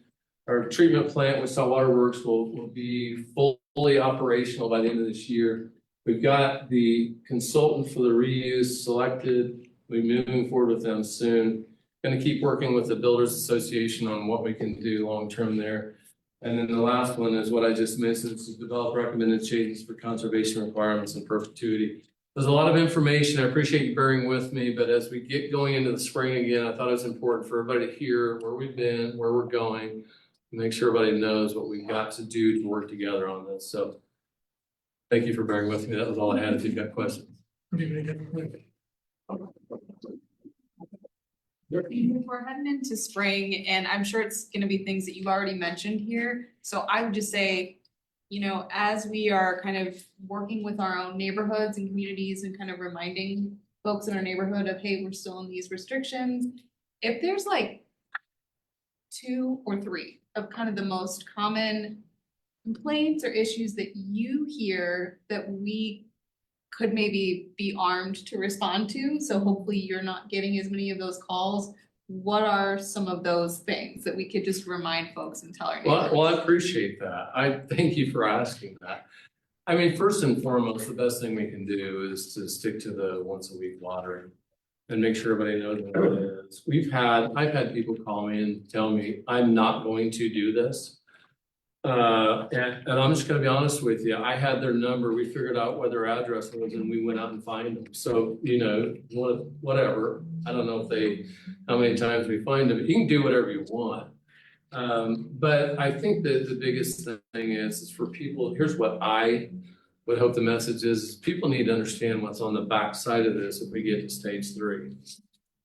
Our treatment plant with Saltwater Works will be fully operational by the end of this year. We've got the consultant for the reuse selected. We're moving forward with them soon. Going to keep working with the Builders Association on what we can do long term there. And then the last one is what I just mentioned, is to develop recommended changes for conservation requirements in perpetuity. There's a lot of information. I appreciate you bearing with me, but as we get going into the spring again, I thought it was important for everybody to hear where we've been, where we're going, and make sure everybody knows what we've got to do to work together on this. So thank you for bearing with me. That was all I had. If you've got questions. We're heading into spring, and I'm sure it's gonna be things that you've already mentioned here. So I would just say, you know, as we are kind of working with our own neighborhoods and communities and kind of reminding folks in our neighborhood of, hey, we're still in these restrictions. If there's like 2 or 3 of kind of the most common complaints or issues that you hear that we could maybe be armed to respond to, so hopefully you're not getting as many of those calls. What are some of those things that we could just remind folks and tell our neighbors? Well, I appreciate that. I thank you for asking that. I mean, first and foremost, the best thing we can do is to stick to the once a week watering and make sure everybody knows what it is. I've had people call me and tell me, I'm not going to do this. And I'm just gonna be honest with you, I had their number, we figured out what their address was and we went out and find them. So, you know, whatever, I don't know how many times we find them, you can do whatever you want. But I think that the biggest thing is for people, here's what I would hope the message is people need to understand what's on the backside of this if we get to stage 3.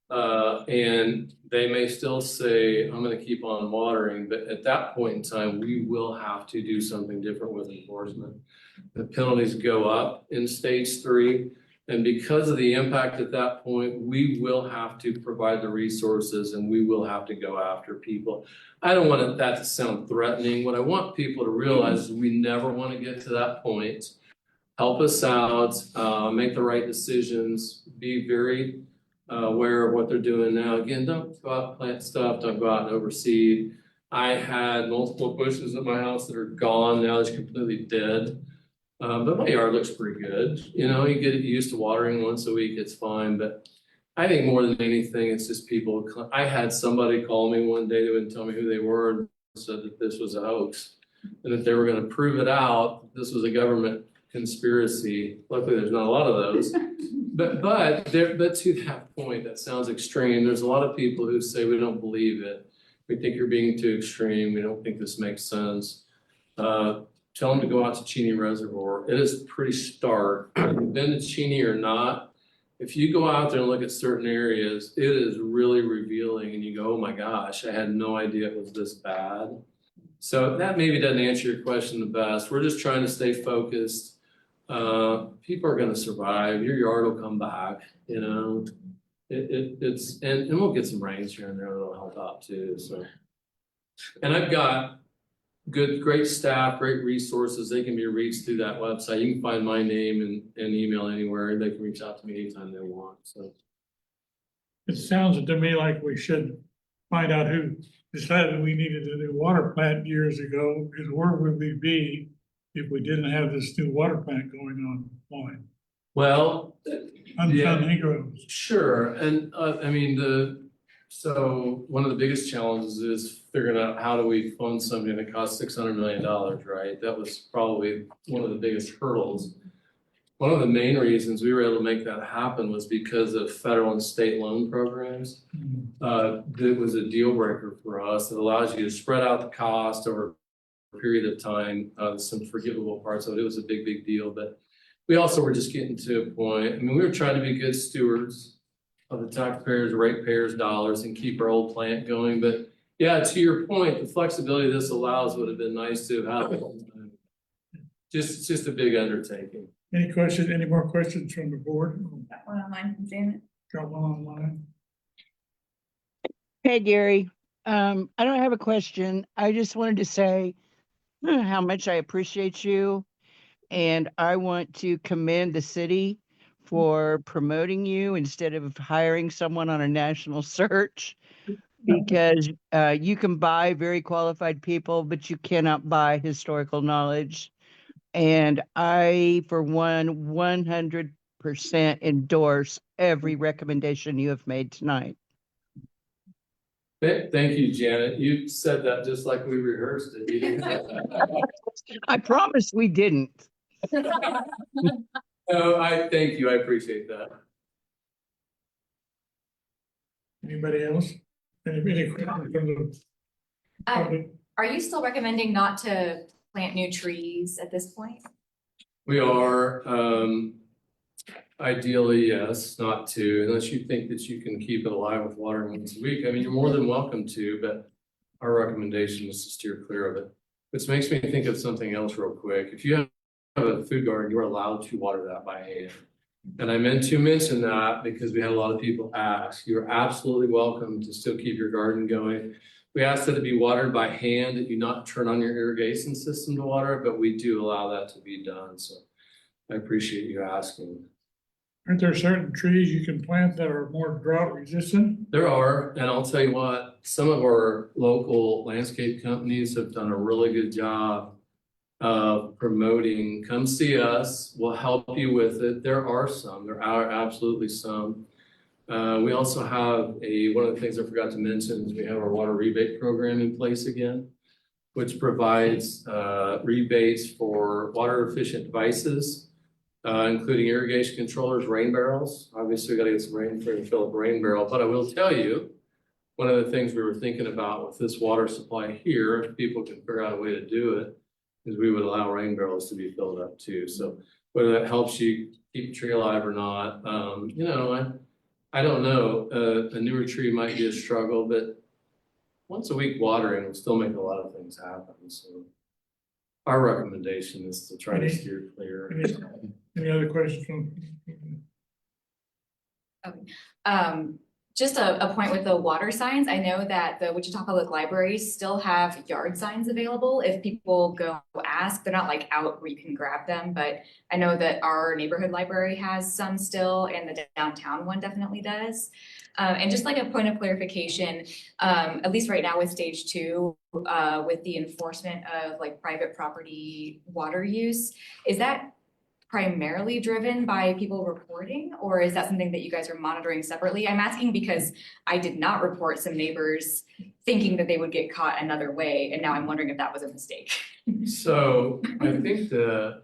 And they may still say, I'm gonna keep on watering, but at that point in time, we will have to do something different with enforcement. The penalties go up in stage 3, and because of the impact at that point, we will have to provide the resources and we will have to go after people. I don't want that to sound threatening. What I want people to realize is we never wanna get to that point. Help us out, make the right decisions, be very aware of what they're doing now. Again, don't go out and plant stuff, don't go out and overseed. I had multiple bushes at my house that are gone, now it's completely dead. But my yard looks pretty good. You know, you get used to watering once a week, it's fine. But I think more than anything, it's just people. I had somebody call me one day, they wouldn't tell me who they were, and said that this was a hoax. And if they were gonna prove it out, this was a government conspiracy. Luckily, there's not a lot of those. But to that point, that sounds extreme. There's a lot of people who say we don't believe it. We think you're being too extreme. We don't think this makes sense. Tell them to go out to Cheney Reservoir. It is pretty stark. If you've been to Cheney or not, if you go out there and look at certain areas, it is really revealing and you go, oh my gosh, I had no idea it was this bad. So that maybe doesn't answer your question the best. We're just trying to stay focused. People are gonna survive. Your yard will come back, you know. It's and we'll get some rains here and there that'll help out too. So, and I've got great staff, great resources. They can be reached through that website. You can find my name and email anywhere. They can reach out to me anytime they want. So It sounds to me like we should find out who decided we needed a new water plant years ago, because where would we be if we didn't have this new water plant going online? well, yeah. Unfound groves. Sure, and I mean so one of the biggest challenges is figuring out how do we fund something that costs $600 million, right? That was probably one of the biggest hurdles. One of the main reasons we were able to make that happen was because of federal and state loan programs. It was a deal breaker for us. It allows you to spread out the cost over a period of time. Some forgivable parts of it. It was a big deal, but we also were just getting to a point. I mean, we were trying to be good stewards of the taxpayers, ratepayers' dollars and keep our old plant going. But yeah, to your point, the flexibility this allows would have been nice to have. Just a big undertaking. Any questions, any more questions from the board? Got one online from Janet. Got one online. Hey, Gary. I don't have a question. I just wanted to say how much I appreciate you. And I want to commend the city for promoting you instead of hiring someone on a national search. Because you can buy very qualified people, but you cannot buy historical knowledge. And I, for one, 100% endorse every recommendation you have made tonight. Thank you, Janet. You said that just like we rehearsed it. You didn't- I promise we didn't. No, I thank you. I appreciate that. Anybody else? Any questions from the public? Are you still recommending not to plant new trees at this point? We are, ideally, yes, not to, unless you think that you can keep it alive with water once a week. I mean, you're more than welcome to, but our recommendation is to steer clear of it. Which makes me think of something else real quick. If you have a food garden, you're allowed to water that by hand. And I meant to mention that because we had a lot of people ask. You're absolutely welcome to still keep your garden going. We ask that it be watered by hand, that you not turn on your irrigation system to water it, but we do allow that to be done. So I appreciate you asking. Aren't there certain trees you can plant that are more drought resistant? There are, and I'll tell you what, some of our local landscape companies have done a really good job of promoting, come see us, we'll help you with it. There are some, there are absolutely some. We also have one of the things I forgot to mention is we have our water rebate program in place again, which provides rebates for water efficient devices, including irrigation controllers, rain barrels. Obviously, we gotta get some rain for to fill up a rain barrel, but I will tell you, one of the things we were thinking about with this water supply here, if people can figure out a way to do it, is we would allow rain barrels to be filled up too. So whether that helps you keep a tree alive or not, you know, I don't know. A newer tree might be a struggle, but once a week watering will still make a lot of things happen. So our recommendation is to try to steer clear. Any other questions from? Just a point with the water signs. I know that the Wichita Public Libraries still have yard signs available. If people go ask, they're not like out where you can grab them, but I know that our neighborhood library has some still, and the downtown one definitely does. And just like a point of clarification, at least right now with stage 2, with the enforcement of like private property water use, is that primarily driven by people reporting, or is that something that you guys are monitoring separately? I'm asking because I did not report some neighbors thinking that they would get caught another way, and now I'm wondering if that was a mistake. So I think I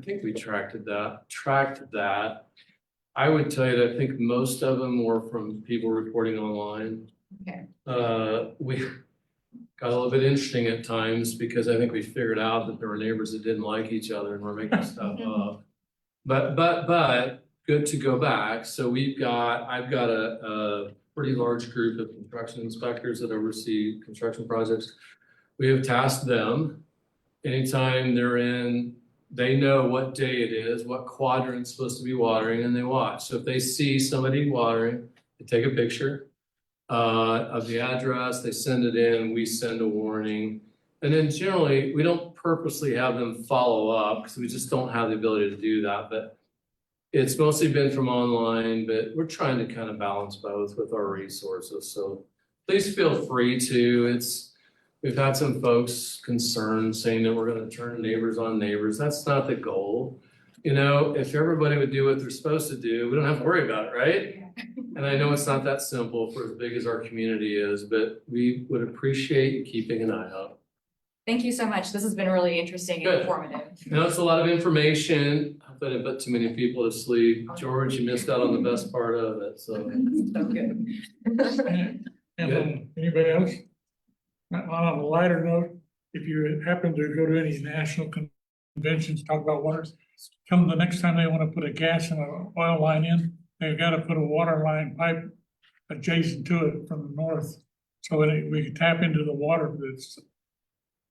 think we tracked that. I would tell you that I think most of them were from people reporting online. Okay. We got a little bit interesting at times because I think we figured out that there were neighbors that didn't like each other and were making stuff up. But good to go back. So I've got a pretty large group of construction inspectors that oversee construction projects. We have tasked them anytime they're in, they know what day it is, what quadrant's supposed to be watering, and they watch. So if they see somebody watering, they take a picture of the address, they send it in, we send a warning. And then generally, we don't purposely have them follow up because we just don't have the ability to do that. But it's mostly been from online, but we're trying to kind of balance both with our resources. So please feel free to. We've had some folks concerned saying that we're going to turn neighbors on neighbors. That's not the goal. You know, if everybody would do what they're supposed to do, we don't have to worry about it, right? And I know it's not that simple for as big as our community is, but we would appreciate you keeping an eye out. Thank you so much. This has been really interesting and Good. informative. You know, it's a lot of information. I thought I put too many people to sleep. George, you missed out on the best part of it, so. So good. And anybody else? On a lighter note, if you happen to go to any national conventions, talk about water, come the next time they want to put a gas and an oil line in, they've got to put a water line pipe adjacent to it from the north. So that we can tap into the water that's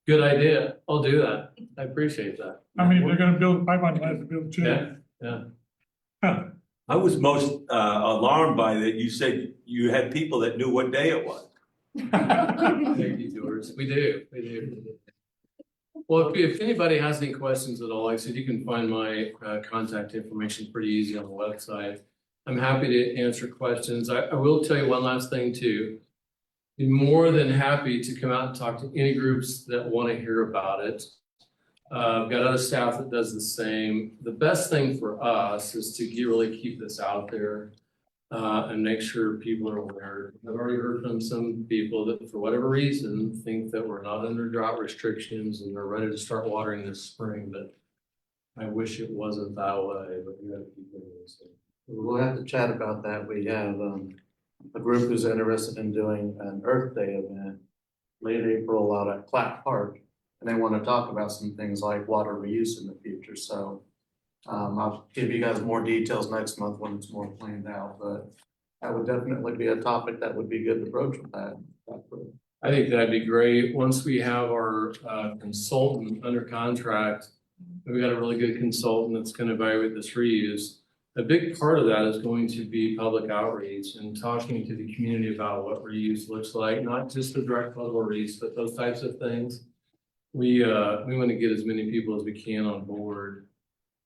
Good idea. I'll do that. I appreciate that. I mean, they're gonna build a pipeline, they have to build two. Yeah, yeah. Huh. I was most alarmed by that. You said you had people that knew what day it was. Thank you, George. We do. Well, if anybody has any questions at all, like I said, you can find my contact information pretty easy on the website. I'm happy to answer questions. I will tell you one last thing too. Be more than happy to come out and talk to any groups that want to hear about it. I've got other staff that does the same. The best thing for us is to really keep this out there and make sure people are aware. I've already heard from some people that for whatever reason think that we're not under drought restrictions and they're ready to start watering this spring, but I wish it wasn't that way, but we gotta keep doing this. We'll have to chat about that. We have a group who's interested in doing an Earth Day event late April out at Clack Park. And they want to talk about some things like water reuse in the future. So I'll give you guys more details next month when it's more planned out, but that would definitely be a topic that would be good to broach with that. I think that'd be great. Once we have our consultant under contract, we got a really good consultant that's going to evaluate this reuse. A big part of that is going to be public outreach and talking to the community about what reuse looks like, not just the direct potable reuse, but those types of things. We want to get as many people as we can on board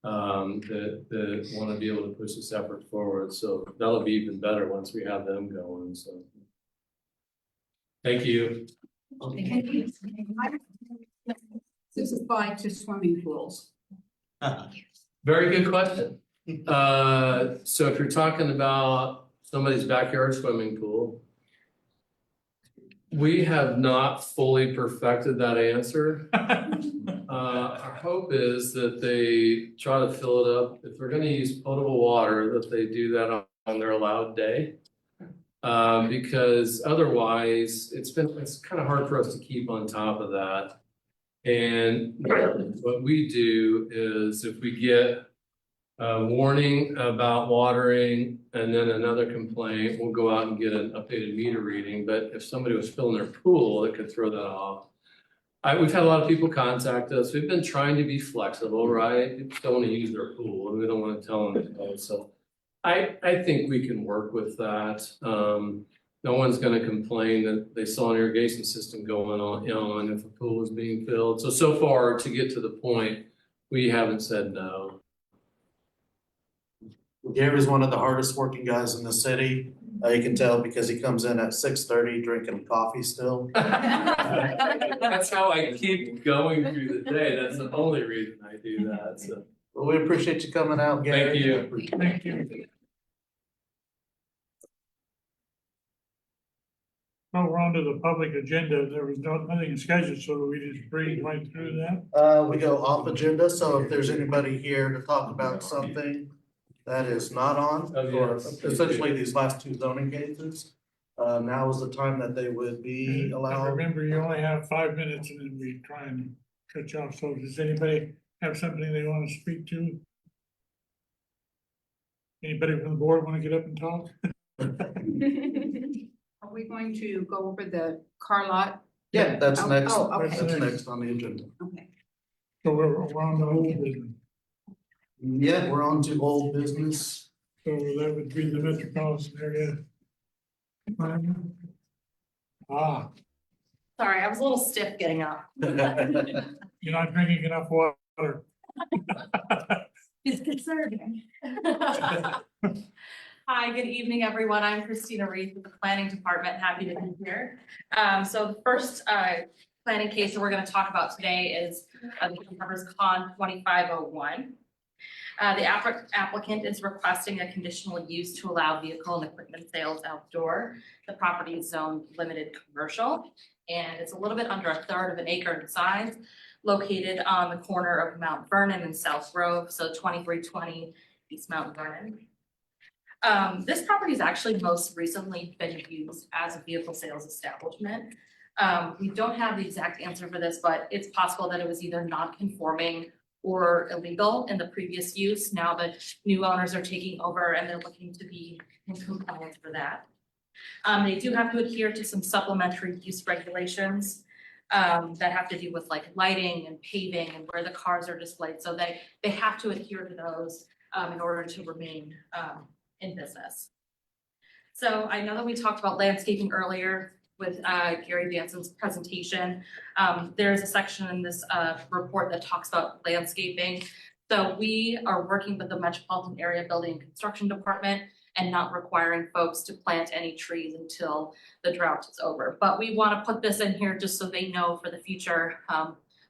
that want to be able to push this effort forward. So that'll be even better once we have them going. So thank you. This applies to swimming pools. Very good question. So if you're talking about somebody's backyard swimming pool, we have not fully perfected that answer. Our hope is that they try to fill it up. If they're gonna use potable water, that they do that on their allowed day. Because otherwise, it's kind of hard for us to keep on top of that. And what we do is if we get a warning about watering and then another complaint, we'll go out and get an updated meter reading. But if somebody was filling their pool, it could throw that off. We've had a lot of people contact us. We've been trying to be flexible, right? People don't want to use their pool and we don't want to tell them to. So I think we can work with that. No one's going to complain that they saw an irrigation system going on if a pool is being filled. So far to get to the point, we haven't said no. Gary's one of the hardest working guys in the city. You can tell because he comes in at 6:30 drinking coffee still. That's how I keep going through the day. That's the only reason I do that. So. Well, we appreciate you coming out, Gary. Thank you. Thank you. Well, we're on to the public agenda. There was nothing scheduled, so we just breezed right through that. We go off agenda, so if there's anybody here to talk about something that is not on, or essentially these last two zoning cases, now is the time that they would be And allowed. remember, you only have 5 minutes and then we try and cut you off. So does anybody have something they want to speak to? Anybody from the board want to get up and talk? Are we going to go over the car lot? Yeah, that's Oh, next, oh, okay. that's next on the agenda. Okay. So we're on the whole business. Yeah, we're on to old business. So that would be the metropolitan area. Ah, Sorry, I was a little stiff getting up. you're not drinking enough water. It's conserving. Hi, good evening, everyone. I'm Christina Reed with the Planning Department. Happy to be here. So the first planning case that we're going to talk about today is the Covers Con 2501. The applicant is requesting a conditional use to allow vehicle and equipment sales outdoor. The property is zoned limited commercial, and it's a little bit under 1/3 of an acre in size, located on the corner of Mount Vernon and South Grove, so 2320 East Mount Vernon. This property has actually most recently been used as a vehicle sales establishment. We don't have the exact answer for this, but it's possible that it was either non-conforming or illegal in the previous use. Now the new owners are taking over and they're looking to be in compliance for that. They do have to adhere to some supplementary use regulations. that have to do with like lighting and paving and where the cars are displayed. So they have to adhere to those in order to remain in business. So I know that we talked about landscaping earlier with Gary Vanson's presentation. There's a section in this report that talks about landscaping. So we are working with the Metropolitan Area Building and Construction Department and not requiring folks to plant any trees until the drought is over. But we want to put this in here just so they know for the future,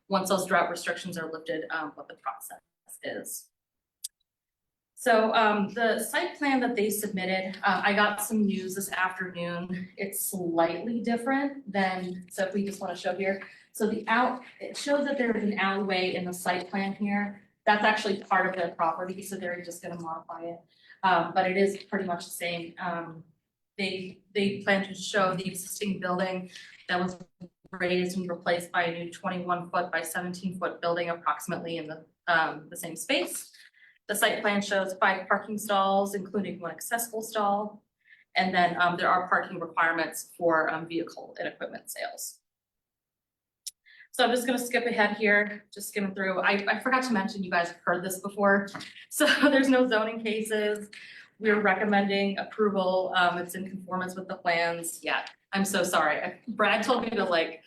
once those drought restrictions are lifted, what the process is. So the site plan that they submitted, I got some news this afternoon. It's slightly different than, so if we just want to show here. So it shows that there's an alleyway in the site plan here. That's actually part of their property, so they're just gonna modify it. But it is pretty much the same. They plan to show the existing building that was raised and replaced by a new 21-foot by 17-foot building approximately in the same space. The site plan shows 5 parking stalls, including 1 accessible stall. And then there are parking requirements for vehicle and equipment sales. So I'm just gonna skip ahead here, just skim through. I forgot to mention, you guys have heard this before. So there's no zoning cases. We're recommending approval. It's in conformance with the plans. Yeah, I'm so sorry. Brad told me to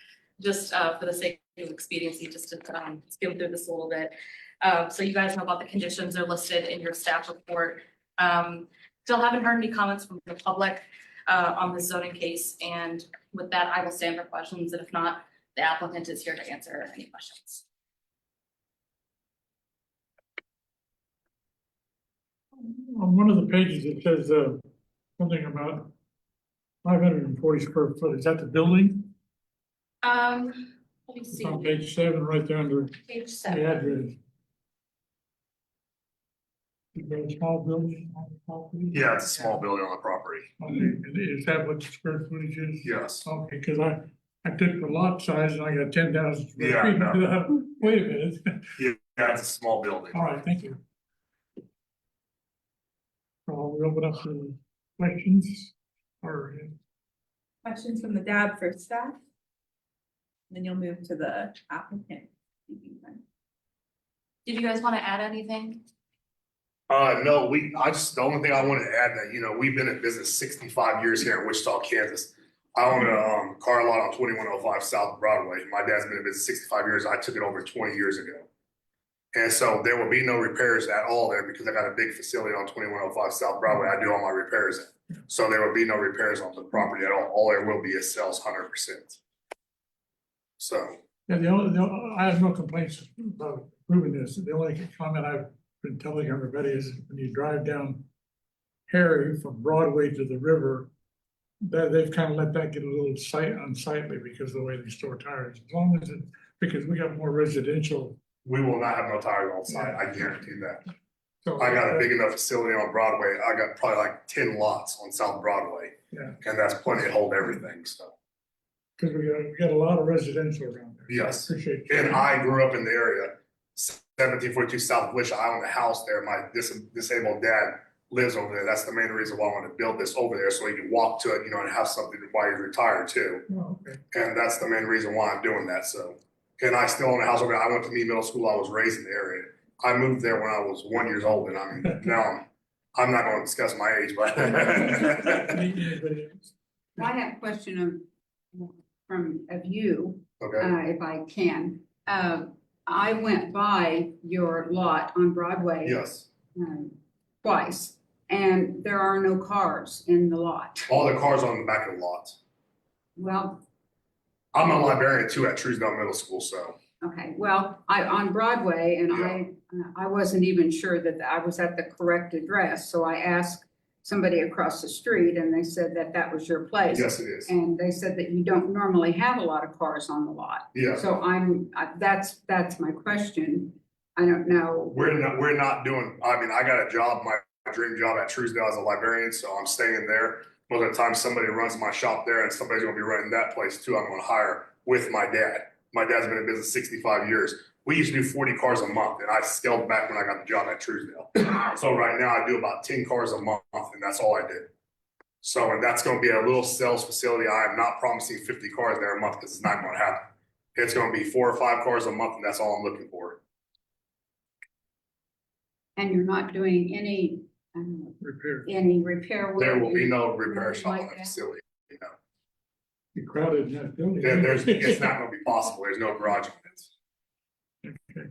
just for the sake of expediency, just to skim through this a little bit. So you guys know about the conditions. They're listed in your staff report. Still haven't heard any comments from the public on the zoning case. And with that, I will stand for questions. And if not, the applicant is here to answer any questions. On one of the pages, it says something about 540 square foot. Is that the building? Let me It's see. on page 7, right there under Page the 7. address. Is that a small building on the property? Yeah, it's a small building on the property. Okay, and is that what the square footage is? Yes. Okay, because I took the lot size and I got 10,000 square Yeah, feet. no. Wait a minute. Yeah, it's a small building. All right, thank you. So we'll open up to questions or Questions from the DAB for staff? Then you'll move to the applicant. Did you guys want to add anything? No, the only thing I wanted to add that, we've been in business 65 years here in Wichita, Kansas. I own a car lot on 2105 South Broadway. My dad's been in business 65 years. I took it over 20 years ago. And so there will be no repairs at all there because I got a big facility on 2105 South Broadway. I do all my repairs in. So there will be no repairs on the property at all. All there will be is sales 100%. So. yeah, I have no complaints about approving this. The only comment I've been telling everybody is when you drive down Harry from Broadway to the river, that they've kind of let that get a little unsightly because of the way they store tires. As long as because we got more residential. We will not have no tires on site. I guarantee that. So I got a big enough facility on Broadway. I got probably like 10 lots on South Broadway. Yeah. And that's plenty to hold everything, so. Because we got a lot of residential around there. Yes. I appreciate you. And I grew up in the area, 1742 South Wish. I own a house there. My disabled dad lives over there. That's the main reason why I want to build this over there, so he can walk to it, and have something while he's retired too. Oh, okay. And that's the main reason why I'm doing that, so. And I still own a house over there. I went to Meade Middle School. I was raised in the area. I moved there when I was 1 year old, and now I'm not going to discuss my age, but. Anybody else? I have a question of you, Okay, if I can. I went by your lot on Broadway. yes. Twice, and there are no cars in the lot. All the cars are on the back of the lot. Well, I'm a librarian too at Truesdale Middle School, so. okay, well, on Broadway, and I wasn't even sure that I was at the correct address, so I asked somebody across the street, and they said that that was your place. Yes, it is. And they said that you don't normally have a lot of cars on the lot. Yeah. So that's my question. I don't know. We're not doing, I got a job, my dream job at Truesdale as a librarian, so I'm staying there. Most of the time somebody runs my shop there and somebody's gonna be running that place too. I'm gonna hire with my dad. My dad's been in business 65 years. We used to do 40 cars a month and I scaled back when I got the job at Truesdale. So right now I do about 10 cars a month and that's all I did. So, and that's gonna be a little sales facility. I am not promising 50 cars there a month because it's not gonna happen. It's gonna be 4 or 5 cars a month, and that's all I'm looking for. And you're not doing any, Repair. any repair work? There will be no repair Nothing shop like in the that? facility. You know, Be crowded in that building. it's not gonna be possible. There's no garage on it. Okay.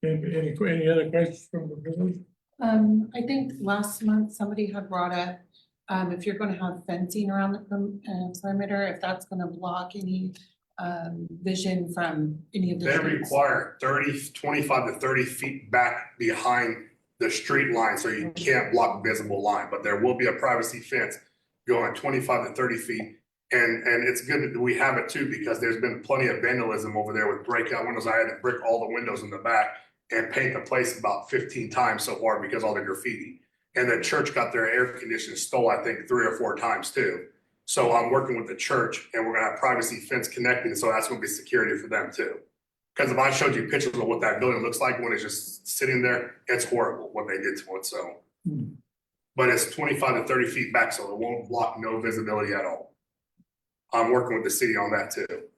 Any other questions from the village? I think last month somebody had brought up, if you're gonna have fencing around the perimeter, if that's gonna block any, vision from any of the They streets. require 25 to 30 feet back behind the street line, so you can't block visible line, but there will be a privacy fence going 25 to 30 feet. And it's good that we have it too, because there's been plenty of vandalism over there with breakout windows. I had to brick all the windows in the back and paint the place about 15 times so far because all the graffiti. And the church got their air conditioning stole, I think, 3 or 4 times too. So I'm working with the church and we're gonna have privacy fence connecting, so that's gonna be security for them too. Because if I showed you pictures of what that building looks like when it's just sitting there, it's horrible what they did to it, so. But it's 25 to 30 feet back, so it won't block no visibility at all. I'm working with the city on that too.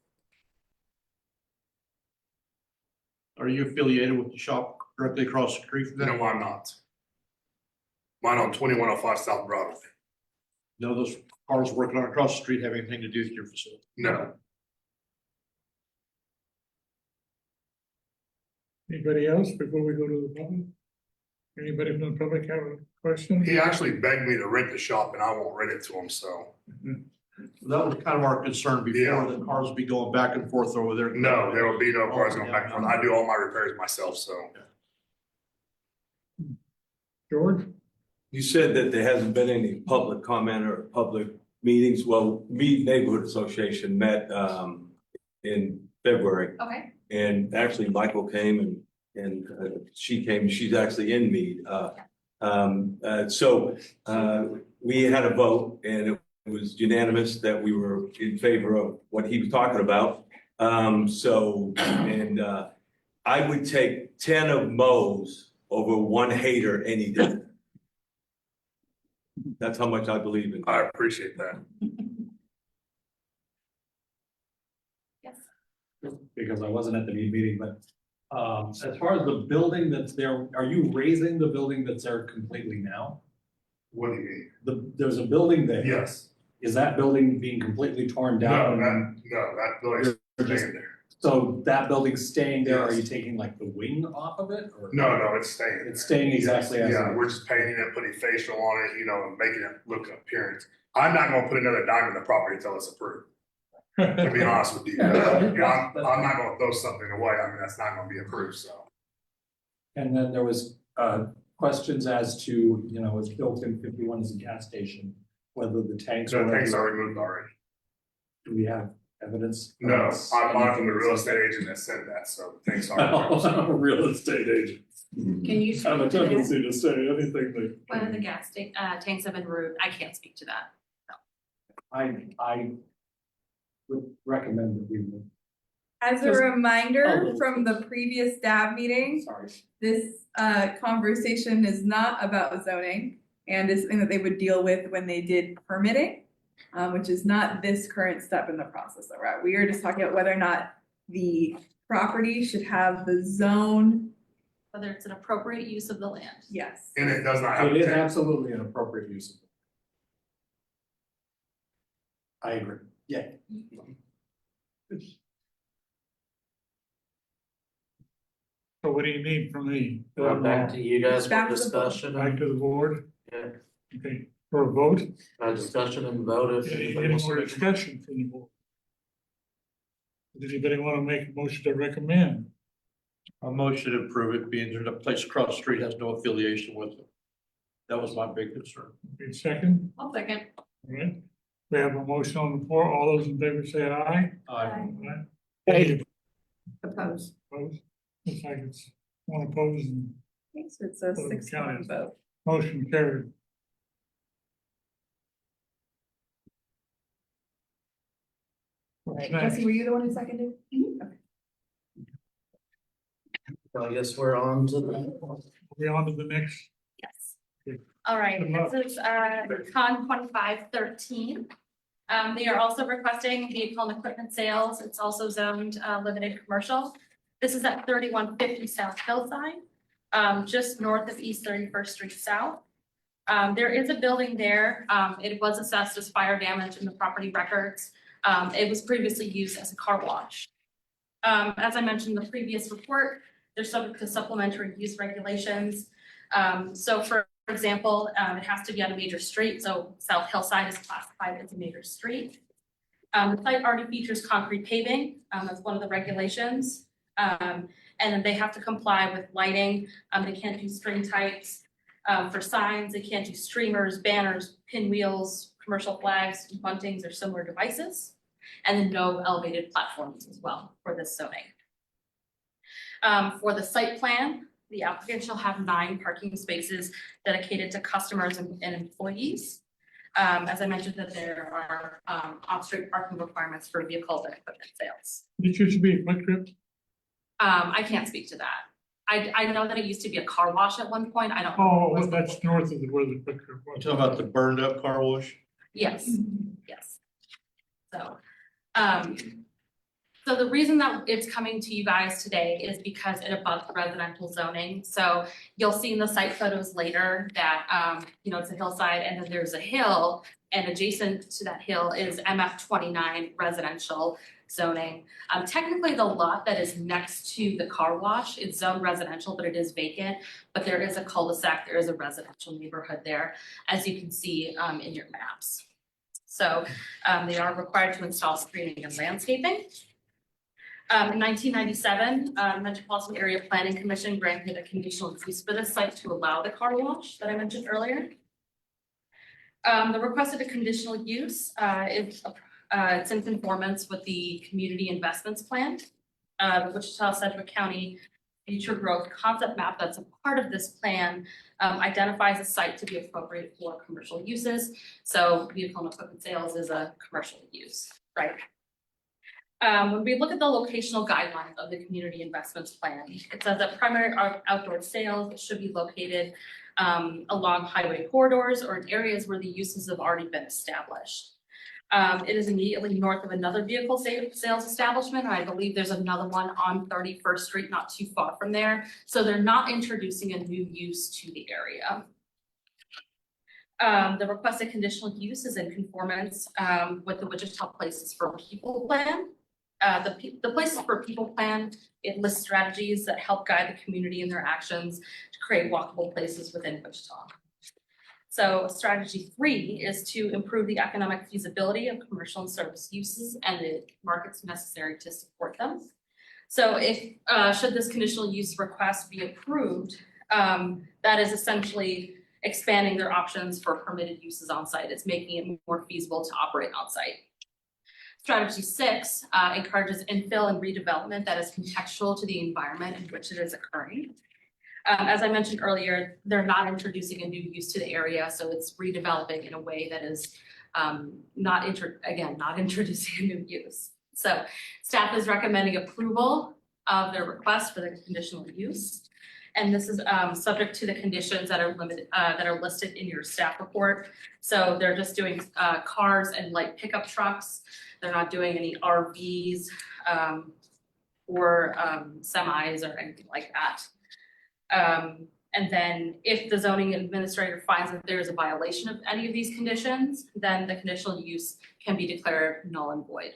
Are you affiliated with the shop directly across the street from them? No, I'm not. Mine on 2105 South Broadway. No, those cars working on across the street have anything to do with your facility? No. Anybody else before we go to the public? Anybody from the public have a question? He actually begged me to rent the shop and I won't rent it to him, so. That was kind of our concern before, Yeah. that cars would be going back and forth over there. No, there will be no cars going back and forth. I do all my repairs myself, so. George? You said that there hasn't been any public comment or public meetings. Well, Mead Neighborhood Association met in February. Okay. And actually Michael came and she came, she's actually in Mead. So we had a vote and it was unanimous that we were in favor of what he was talking about. I would take 10 of Mo's over 1 hater any day. That's how much I believe in. I appreciate that. Yes. Because I wasn't at the meeting, but as far as the building that's there, are you raising the building that's there completely now? What do you mean? There's a building there. Yes. Is that building being completely torn down? That building's staying there. So that building's staying there, are you taking like the wing off of it, or? No, it's staying. It's staying exactly as it Yeah, is. we're just painting it, putting facial on it, and making it look appearance. I'm not gonna put another dime in the property until it's approved, to be honest with you. I'm not gonna throw something away, that's not gonna be approved, so. And then there was questions as to, it's built in 51 as a gas station, whether the tanks The are. tanks are removed already. Do we have evidence? No, I bought from the real estate agent that said that, so the tanks are removed. I'm a real estate agent. Can you? I have a tendency to say anything that. Whether the tanks have been removed, I can't speak to that. I would recommend that we would. As a Just- reminder Oh. from the previous DAB meeting, Sorry. this conversation is not about zoning and is something that they would deal with when they did permitting, which is not this current step in the process that we're at. We are just talking about whether or not the property should have the zone. Whether it's an appropriate use of the land. Yes. And it does not have. It is a tank. absolutely an appropriate use of it. I agree. Yeah. So what do you need from me? Back to you guys Back for to the discussion. Back to the board, Yeah, okay, for a vote? discussion and vote if. anybody Any wants to more make- discussion from the board? Does anybody want to make a motion to recommend? A motion to approve it being that a place across the street has no affiliation with it. That was my big concern. Okay, second, I'll second. all right, we have a motion on the floor, all those in favor say aye. Aye. Any Oppose. opposed? Looks like it's one opposed and Okay, so it's a Vote 6-1 counted. vote. motion carried. What's next? Jesse, were you the one who seconded? Okay. I guess we're on to the. We on to the next, Yes. Okay. All right, Good luck. this is con 2513. They are also requesting vehicle and equipment sales. It's also zoned limited commercial. This is at 3150 South Hillside, just north of East 31st Street South. There is a building there. It was assessed as fire damage in the property records. It was previously used as a car wash. As I mentioned in the previous report, they're subject to supplementary use regulations. So for example, it has to be on a major street, so South Hillside is classified as a major street. The site already features concrete paving, that's one of the regulations. And then they have to comply with lighting, they can't do string types. For signs, they can't do streamers, banners, pinwheels, commercial flags, buntings, or similar devices. And then no elevated platforms as well for this zoning. For the site plan, the applicant shall have 9 parking spaces dedicated to customers and employees. As I mentioned, that there are off-street parking requirements for vehicles and equipment sales. It used to be a quick trip. I can't speak to that. I know that it used to be a car wash at one point. I don't. Oh, well, that's north of where the quick trip was. Talking about the burned up car wash? Yes, yes. So, so the reason that it's coming to you guys today is because it abuts residential zoning. So you'll see in the site photos later that, you know, it's a hillside and then there's a hill, and adjacent to that hill is MF 29 residential zoning. Technically the lot that is next to the car wash, it's zoned residential, but it is vacant. But there is a cul-de-sac, there is a residential neighborhood there, as you can see in your maps. So they are required to install screening and landscaping. In 1997, Metropolitan Area Planning Commission granted a conditional use for this site to allow the car wash that I mentioned earlier. The requested a conditional use it's in conformance with the community investments plan. The Wichita Sedgwick County Future Growth Concept Map that's a part of this plan identifies a site to be appropriate for commercial uses. So vehicle and equipment sales is a commercial use, right? When we look at the locational guidelines of the community investments plan, it says that primary outdoor sales should be located along highway corridors or in areas where the uses have already been established. It is immediately north of another vehicle sales establishment. I believe there's another one on 31st Street, not too far from there. So they're not introducing a new use to the area. The requested conditional use is in conformance with the Wichita Places for People plan. The Places for People plan, it lists strategies that help guide the community in their actions to create walkable places within Wichita. So strategy 3 is to improve the economic feasibility of commercial and service uses and the markets necessary to support them. So if, should this conditional use request be approved, that is essentially expanding their options for permitted uses on site. It's making it more feasible to operate on site. Strategy 6 encourages infill and redevelopment that is contextual to the environment in which it is occurring. As I mentioned earlier, they're not introducing a new use to the area, so it's redeveloping in a way that is not introducing a new use. So staff is recommending approval of their request for the conditional use. And this is subject to the conditions that are listed in your staff report. So they're just doing cars and light pickup trucks. They're not doing any RVs or semis or anything like that. And then if the zoning administrator finds that there is a violation of any of these conditions, then the conditional use can be declared null and void.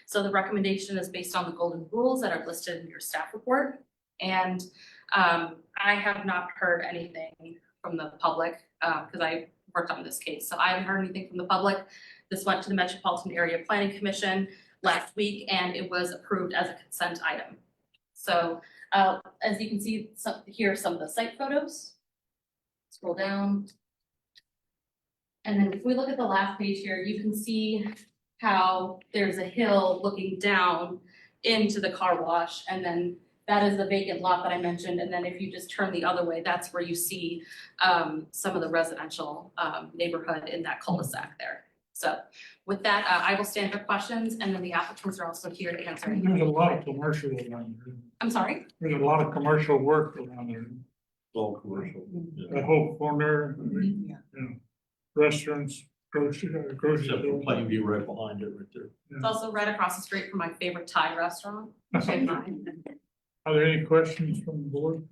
So the recommendation is based on the golden rules that are listed in your staff report. And I have not heard anything from the public because I worked on this case. So I haven't heard anything from the public. This went to the Metropolitan Area Planning Commission last week and it was approved as a consent item. So as you can see, here are some of the site photos. Scroll down. And then if we look at the last page here, you can see how there's a hill looking down into the car wash. And then that is the vacant lot that I mentioned. And then if you just turn the other way, that's where you see some of the residential neighborhood in that cul-de-sac there. So with that, I will stand for questions and then the applicants are also here to answer. There's a lot of commercial around there. I'm sorry? There's a lot of commercial work around there. All commercial. The whole corner, restaurants, grocery Except for store. Plainview right behind it right there. It's also right across the street from my favorite Thai restaurant. Chiang Mai. Are there any questions from the board?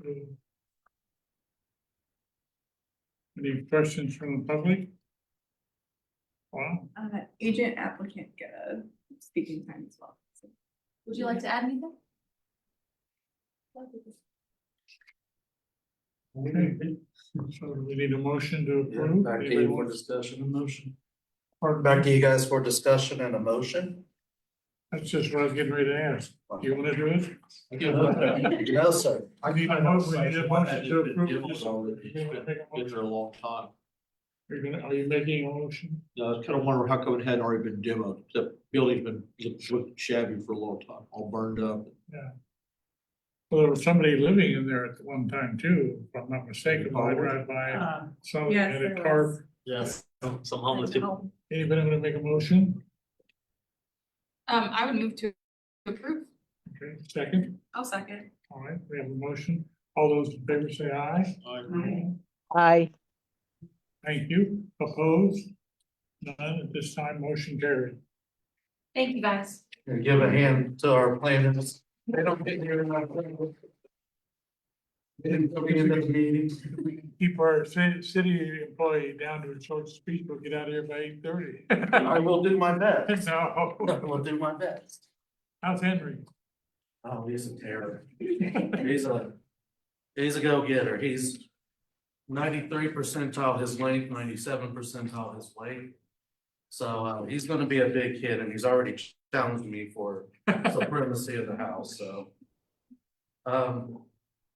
Any questions from the public? Wow, Agent applicant get a speaking time as well. So, Would you like to add anything? okay. So we need a motion to Yeah, approve. back to Anybody you for want- discussion and motion. Pardon Back me? to you guys for discussion and a motion. That's just what I was getting ready to ask. Do you want to do it? No, sir. I need a motion, we need a motion to approve. It's been there a long time. Are you making a motion? I was kind of wondering how come it hadn't already been demoed. The building's been looking shabby for a long time, all burned up. Well, there was somebody living in there at the one time too, if I'm not mistaken, when I drive by. So they Yes, had a there tarp. was. Yes, some homeless people. Anybody want to make a motion? I would move to approve. Okay, second. I'll second. All right, we have a motion. All those in favor say aye. Aye. Thank you. Opposed? None at this time. Motion carried. Thank you, guys. And give a hand to our planners. They don't get here in my. They didn't come in the meeting. We can keep our city employee down to a short speech. We'll get out of here by 8:30. I will do my best. No. I will do my best. How's Henry? Oh, he's a terror. He's a go-getter. He's 93 percentile his length, 97 percentile his weight. So, he's gonna be a big kid and he's already challenged me for supremacy of the house, so.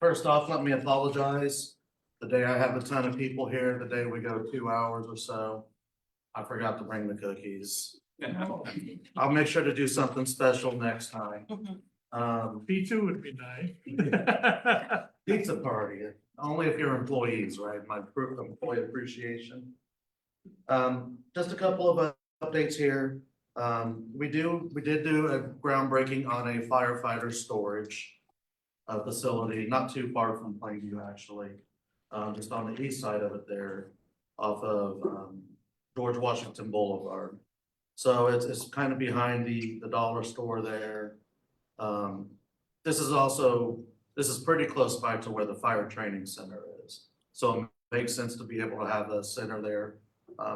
First off, let me apologize. The day I have a ton of people here, the day we go 2 hours or so, I forgot to bring the cookies. I'll make sure to do something special next time. Pizza would be nice. Pizza party, only if you're employees, right? My employee appreciation. Just a couple of updates here. We did do a groundbreaking on a firefighter storage facility, not too far from Plainview, actually. Just on the east side of it there, off of George Washington Boulevard. So it's kind of behind the dollar store there. This is pretty close by to where the fire training center is. So it makes sense to be able to have a center there.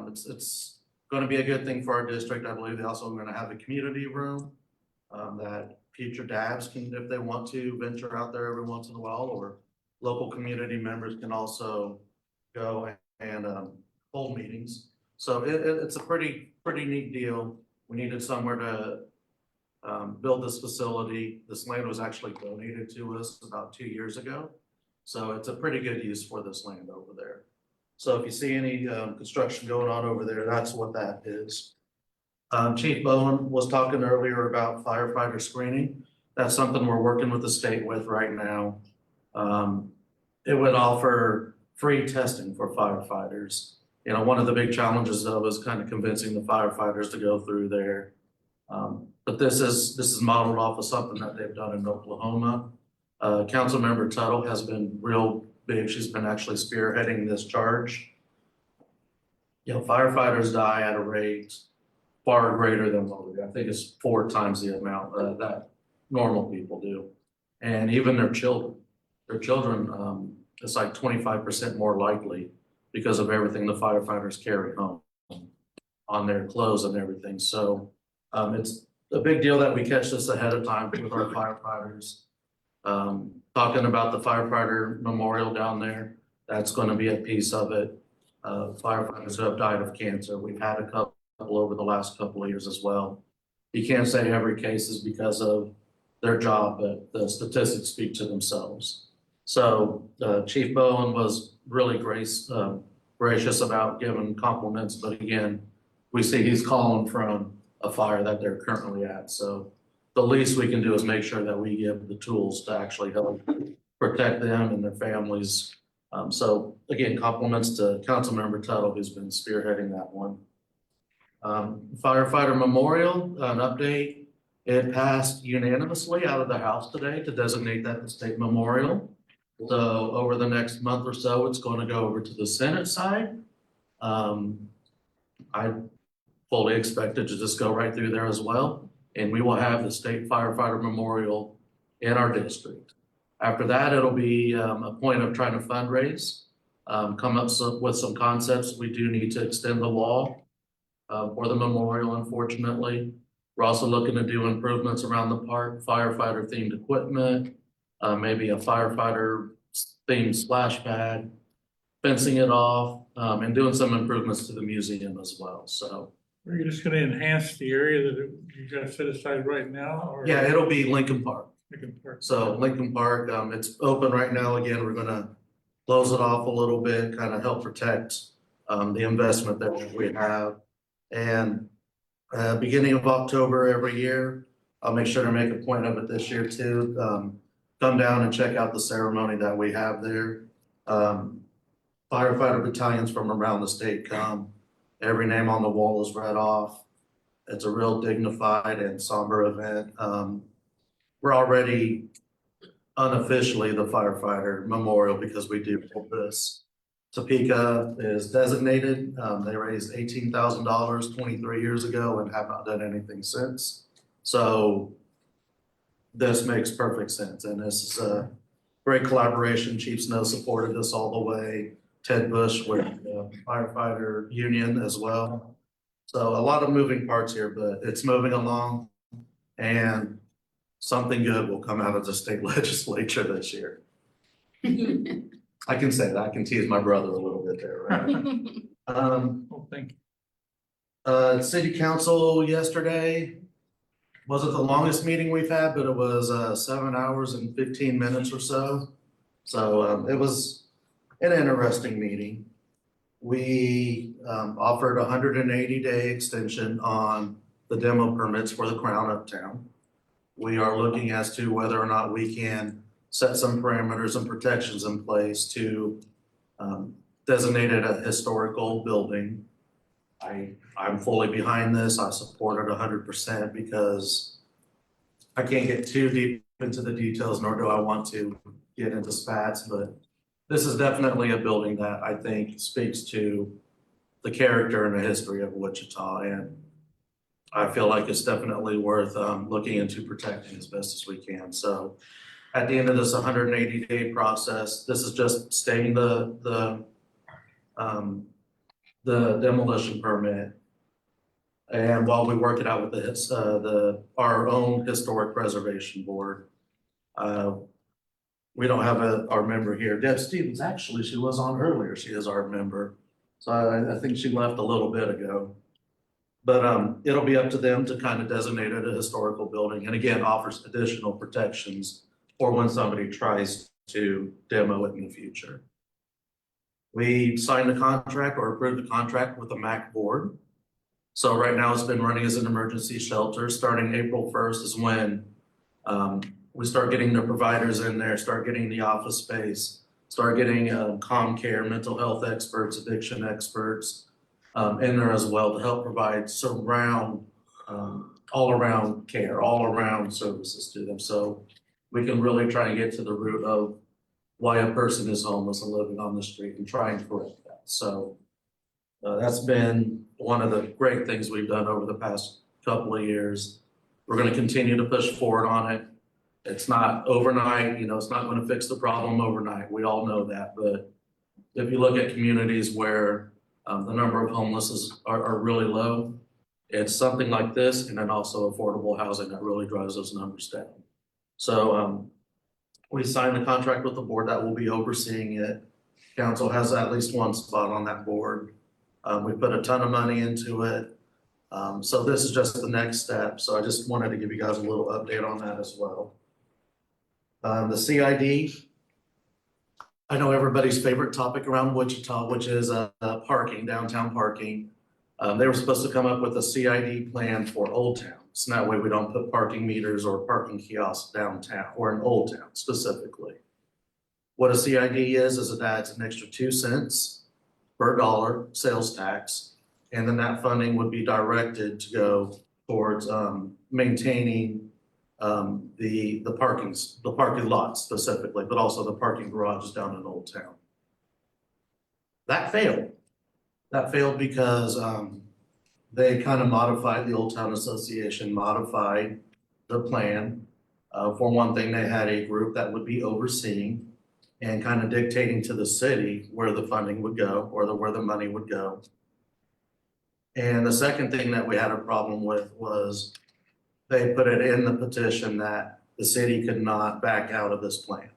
It's gonna be a good thing for our district. I believe they also are gonna have a community room that future DABs can, if they want to, venture out there every once in a while, or local community members can also go and hold meetings. So it's a pretty neat deal. We needed somewhere to build this facility. This land was actually donated to us about 2 years ago. So it's a pretty good use for this land over there. So if you see any construction going on over there, that's what that is. Chief Bowen was talking earlier about firefighter screening. That's something we're working with the state with right now. It would offer free testing for firefighters. You know, one of the big challenges though is kind of convincing the firefighters to go through there. But this is modeled off of something that they've done in Oklahoma. Councilmember Tuttle has been real big. She's been actually spearheading this charge. You know, firefighters die at a rate far greater than what we do. I think it's 4 times the amount that normal people do. And even their children, it's like 25% more likely because of everything the firefighters carry home on their clothes and everything. So it's a big deal that we catch this ahead of time with our firefighters. Talking about the firefighter memorial down there, that's going to be a piece of it. Firefighters who have died of cancer, we've had a couple over the last couple of years as well. You can't say every case is because of their job, but the statistics speak to themselves. So Chief Bowen was really gracious about giving compliments, but again, we see he's calling from a fire that they're currently at. So the least we can do is make sure that we give the tools to actually help protect them and their families. So again, compliments to Councilmember Tuttle, who's been spearheading that one. Firefighter Memorial, an update. It passed unanimously out of the House today to designate that the state memorial. So over the next month or so, it's going to go over to the Senate side. I fully expect it to just go right through there as well. And we will have the state firefighter memorial in our district. After that, it'll be a point of trying to fundraise, come up with some concepts. We do need to extend the wall for the memorial, unfortunately. We're also looking to do improvements around the park, firefighter themed equipment, maybe a firefighter themed splash pad, fencing it off, and doing some improvements to the museum as well. So Are you just gonna enhance the area that you got set aside right now, or? yeah, it'll be Lincoln Park. Lincoln Park. So Lincoln Park, it's open right now. Again, we're gonna close it off a little bit, kind of help protect the investment that we have. And beginning of October every year, I'll make sure to make a point of it this year too. Come down and check out the ceremony that we have there. Firefighter battalions from around the state come. Every name on the wall is read off. It's a real dignified and somber event. We're already unofficially the firefighter memorial because we do this. Topeka is designated. They raised $18,000 23 years ago and have not done anything since. So this makes perfect sense. And this is a great collaboration. Chief Snow supported this all the way. Ted Bush with the firefighter union as well. So a lot of moving parts here, but it's moving along and something good will come out of the state legislature this year. I can say that. I can tease my brother a little bit there, right? Oh, thank you. City council yesterday wasn't the longest meeting we've had, but it was 7 hours and 15 minutes or so. So it was an interesting meeting. We offered a 180-day extension on the demo permits for the Crown Uptown. We are looking as to whether or not we can set some parameters and protections in place to designate it a historical building. I'm fully behind this. I support it 100% because I can't get too deep into the details, nor do I want to get into spats, but this is definitely a building that I think speaks to the character and the history of Wichita, and I feel like it's definitely worth looking into protecting as best as we can. So at the end of this 180-day process, this is just stating the demolition permit. And while we work it out with our own historic preservation board, we don't have our member here. Deb Stevens, actually, she was on earlier. She is our member. So I think she left a little bit ago. But it'll be up to them to kind of designate it a historical building. And again, offers additional protections for when somebody tries to demo it in the future. We signed the contract or approved the contract with the MAC board. So right now it's been running as an emergency shelter. Starting April 1st is when we start getting the providers in there, start getting the office space, start getting CommCare, mental health experts, addiction experts in there as well to help provide all around care, all around services to them. So we can really try and get to the root of why a person is homeless and living on the street and try and correct that. So that's been one of the great things we've done over the past couple of years. We're going to continue to push forward on it. It's not overnight, it's not going to fix the problem overnight. We all know that. But if you look at communities where the number of homeless are really low, it's something like this, and then also affordable housing that really drives those numbers down. So we signed the contract with the board that will be overseeing it. Council has at least one spot on that board. We put a ton of money into it. So this is just the next step. So I just wanted to give you guys a little update on that as well. The CID, I know everybody's favorite topic around Wichita, which is parking, downtown parking. They were supposed to come up with a CID plan for Old Town. So that way we don't put parking meters or parking kiosks downtown or in Old Town specifically. What a CID is that it's an extra 2 cents per dollar sales tax. And then that funding would be directed to go towards maintaining the parking lots specifically, but also the parking garages down in Old Town. That failed. That failed because they kind of modified, the Old Town Association modified the plan. For one thing, they had a group that would be overseeing and kind of dictating to the city where the funding would go or where the money would go. And the second thing that we had a problem with was they put it in the petition that the city could not back out of this plan,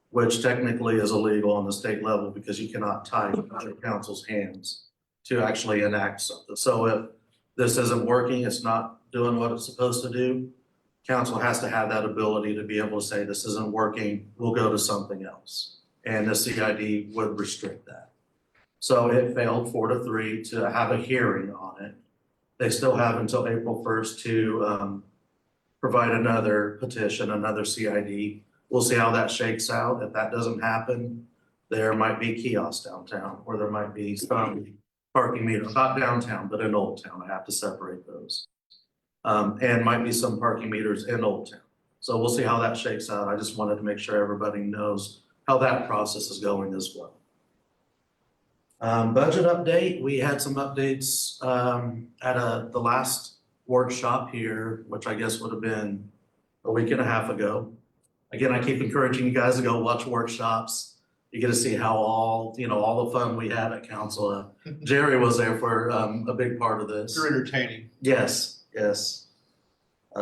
which technically is illegal on the state level because you cannot tie your council's hands to actually enact something. So if this isn't working, it's not doing what it's supposed to do, council has to have that ability to be able to say, this isn't working, we'll go to something else. And the CID would restrict that. So it failed 4-3 to have a hearing on it. They still have until April 1st to provide another petition, another CID. We'll see how that shakes out. If that doesn't happen, there might be kiosks downtown, or there might be some parking meters, not downtown, but in Old Town. I have to separate those. And might be some parking meters in Old Town. So we'll see how that shakes out. I just wanted to make sure everybody knows how that process is going as well. Budget update, we had some updates at the last workshop here, which I guess would have been a week and a half ago. Again, I keep encouraging you guys to go watch workshops. You get to see how all the fun we had at council. Jerry was there for a big part of this. You're entertaining. Yes, yes.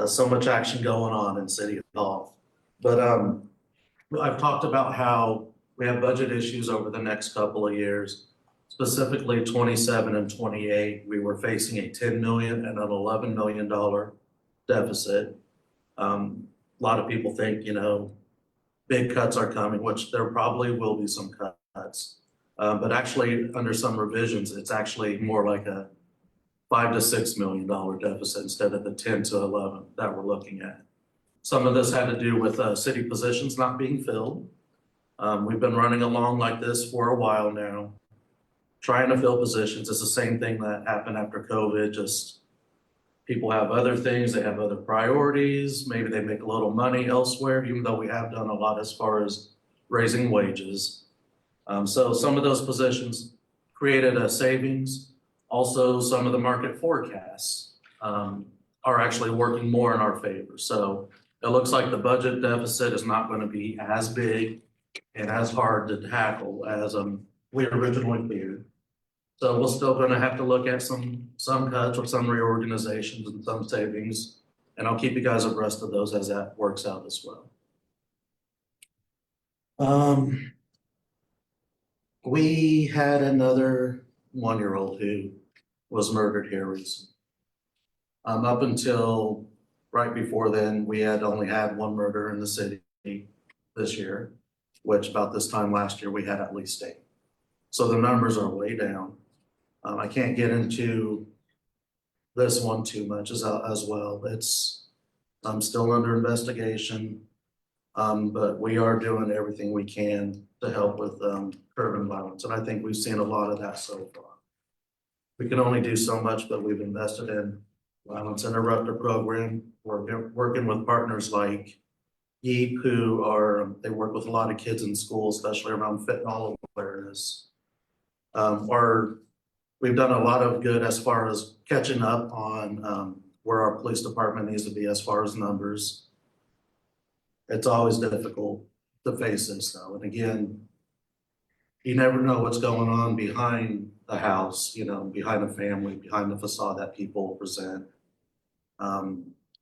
So much action going on in City Hall. But I've talked about how we have budget issues over the next couple of years. Specifically 27 and 28, we were facing a $10 million and an $11 million deficit. A lot of people think, big cuts are coming, which there probably will be some cuts. But actually, under some revisions, it's actually more like a $5 to $6 million deficit instead of the 10 to 11 that we're looking at. Some of this had to do with city positions not being filled. We've been running along like this for a while now, trying to fill positions. It's the same thing that happened after COVID, just people have other things, they have other priorities, maybe they make a little money elsewhere, even though we have done a lot as far as raising wages. So some of those positions created a savings. Also, some of the market forecasts are actually working more in our favor. So it looks like the budget deficit is not going to be as big and as hard to tackle as we originally feared. So we're still going to have to look at some cuts or some reorganizations and some savings, and I'll keep you guys abreast of those as that works out as well. We had another 1-year-old who was murdered here recently. Up until right before then, we had only had one murder in the city this year, which about this time last year, we had at least 8. So the numbers are way down. I can't get into this one too much as well. It's still under investigation, but we are doing everything we can to help with curbing violence, and I think we've seen a lot of that so far. We can only do so much, but we've invested in violence interrupter program. We're working with partners like YEEP, they work with a lot of kids in school, especially around fentanyl awareness. We've done a lot of good as far as catching up on where our police department needs to be as far as numbers. It's always difficult to face this though. And again, you never know what's going on behind the house, behind the family, behind the facade that people present.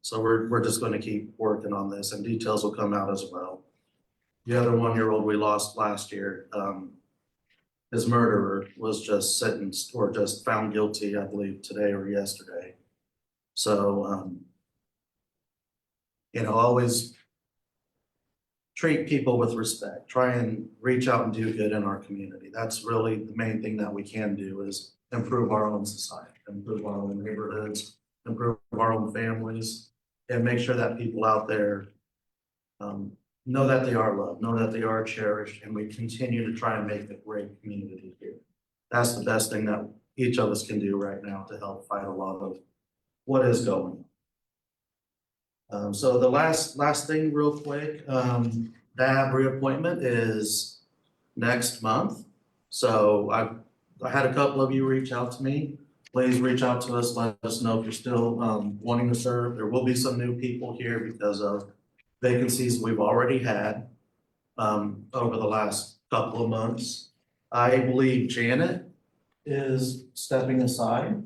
So we're just going to keep working on this, and details will come out as well. The other 1-year-old we lost last year, his murderer was just sentenced or just found guilty, I believe, today or yesterday. So, always treat people with respect. Try and reach out and do good in our community. That's really the main thing that we can do, is improve our own society, improve our own neighborhoods, improve our own families, and make sure that people out there know that they are loved, know that they are cherished, and we continue to try and make a great community here. That's the best thing that each of us can do right now to help fight a lot of what is going on. So the last thing real quick, DAB reappointment is next month. So I had a couple of you reach out to me please reach out to us, let us know if you're still wanting to serve. There will be some new people here because of vacancies we've already had over the last couple of months. I believe Janet is stepping aside.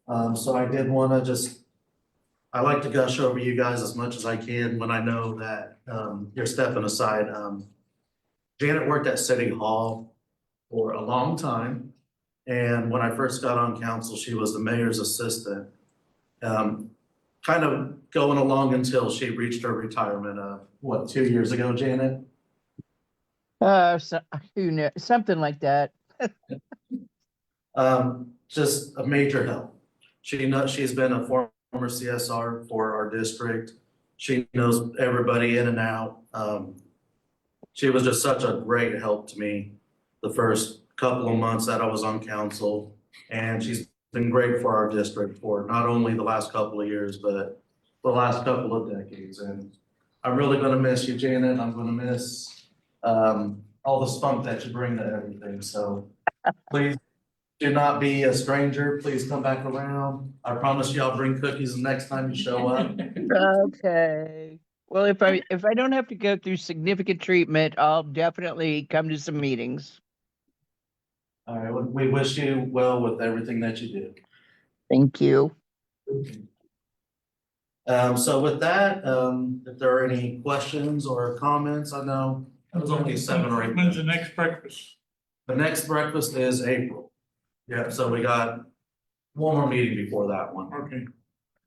So I did want to I like to gush over you guys as much as I can when I know that you're stepping aside. Janet worked at City Hall for a long time. And when I first got on council, she was the mayor's assistant. Kind of going along until she reached her retirement, 2 years ago, Janet? So, who knew, something like that. Just a major help. She's been a former CSR for our district. She knows everybody in and out. She was just such a great help to me the first couple of months that I was on council. And she's been great for our district for not only the last couple of years, but the last couple of decades. And I'm really gonna miss you, Janet. I'm gonna miss all the spunk that you bring to everything. So please do not be a stranger. Please come back around. I promise you I'll bring cookies the next time you show up. Okay. Well, if I don't have to go through significant treatment, I'll definitely come to some meetings. All right, we wish you well with everything that you do. Thank you. So with that, if there are any questions or comments, I know it was only 7 or 8. When's the next breakfast? The next breakfast is April. Yeah, so we got one more meeting before that one. Okay.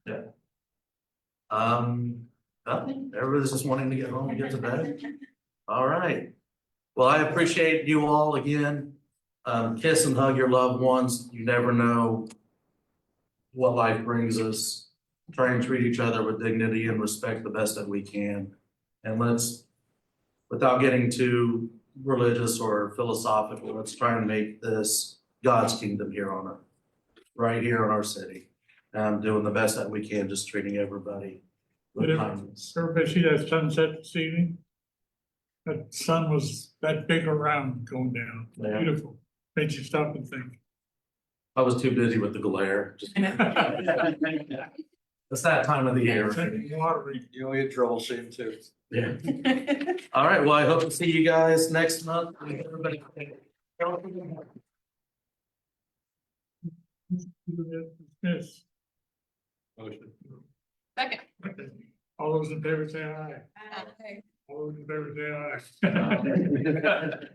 Yeah. Nothing. Everybody's just wanting to get home and get to bed. All right. Well, I appreciate you all again. Kiss and hug your loved ones. You never know what life brings us. Try and treat each other with dignity and respect the best that we can. And let's, without getting too religious or philosophical, let's try and make this God's kingdom here on earth, right here in our city. Doing the best that we can, just treating everybody with kindness. Everybody see that sunset this evening? That sun was that big around going down. Yeah. Beautiful. Made you stop and think. I was too busy with the glare. Just- It's that time of the year. You only get trouble seeing too. Yeah. All right, well, I hope to see you guys next month. Everybody. Yes. Motion. Second. All those in favor say aye. Aye. All those in favor say aye.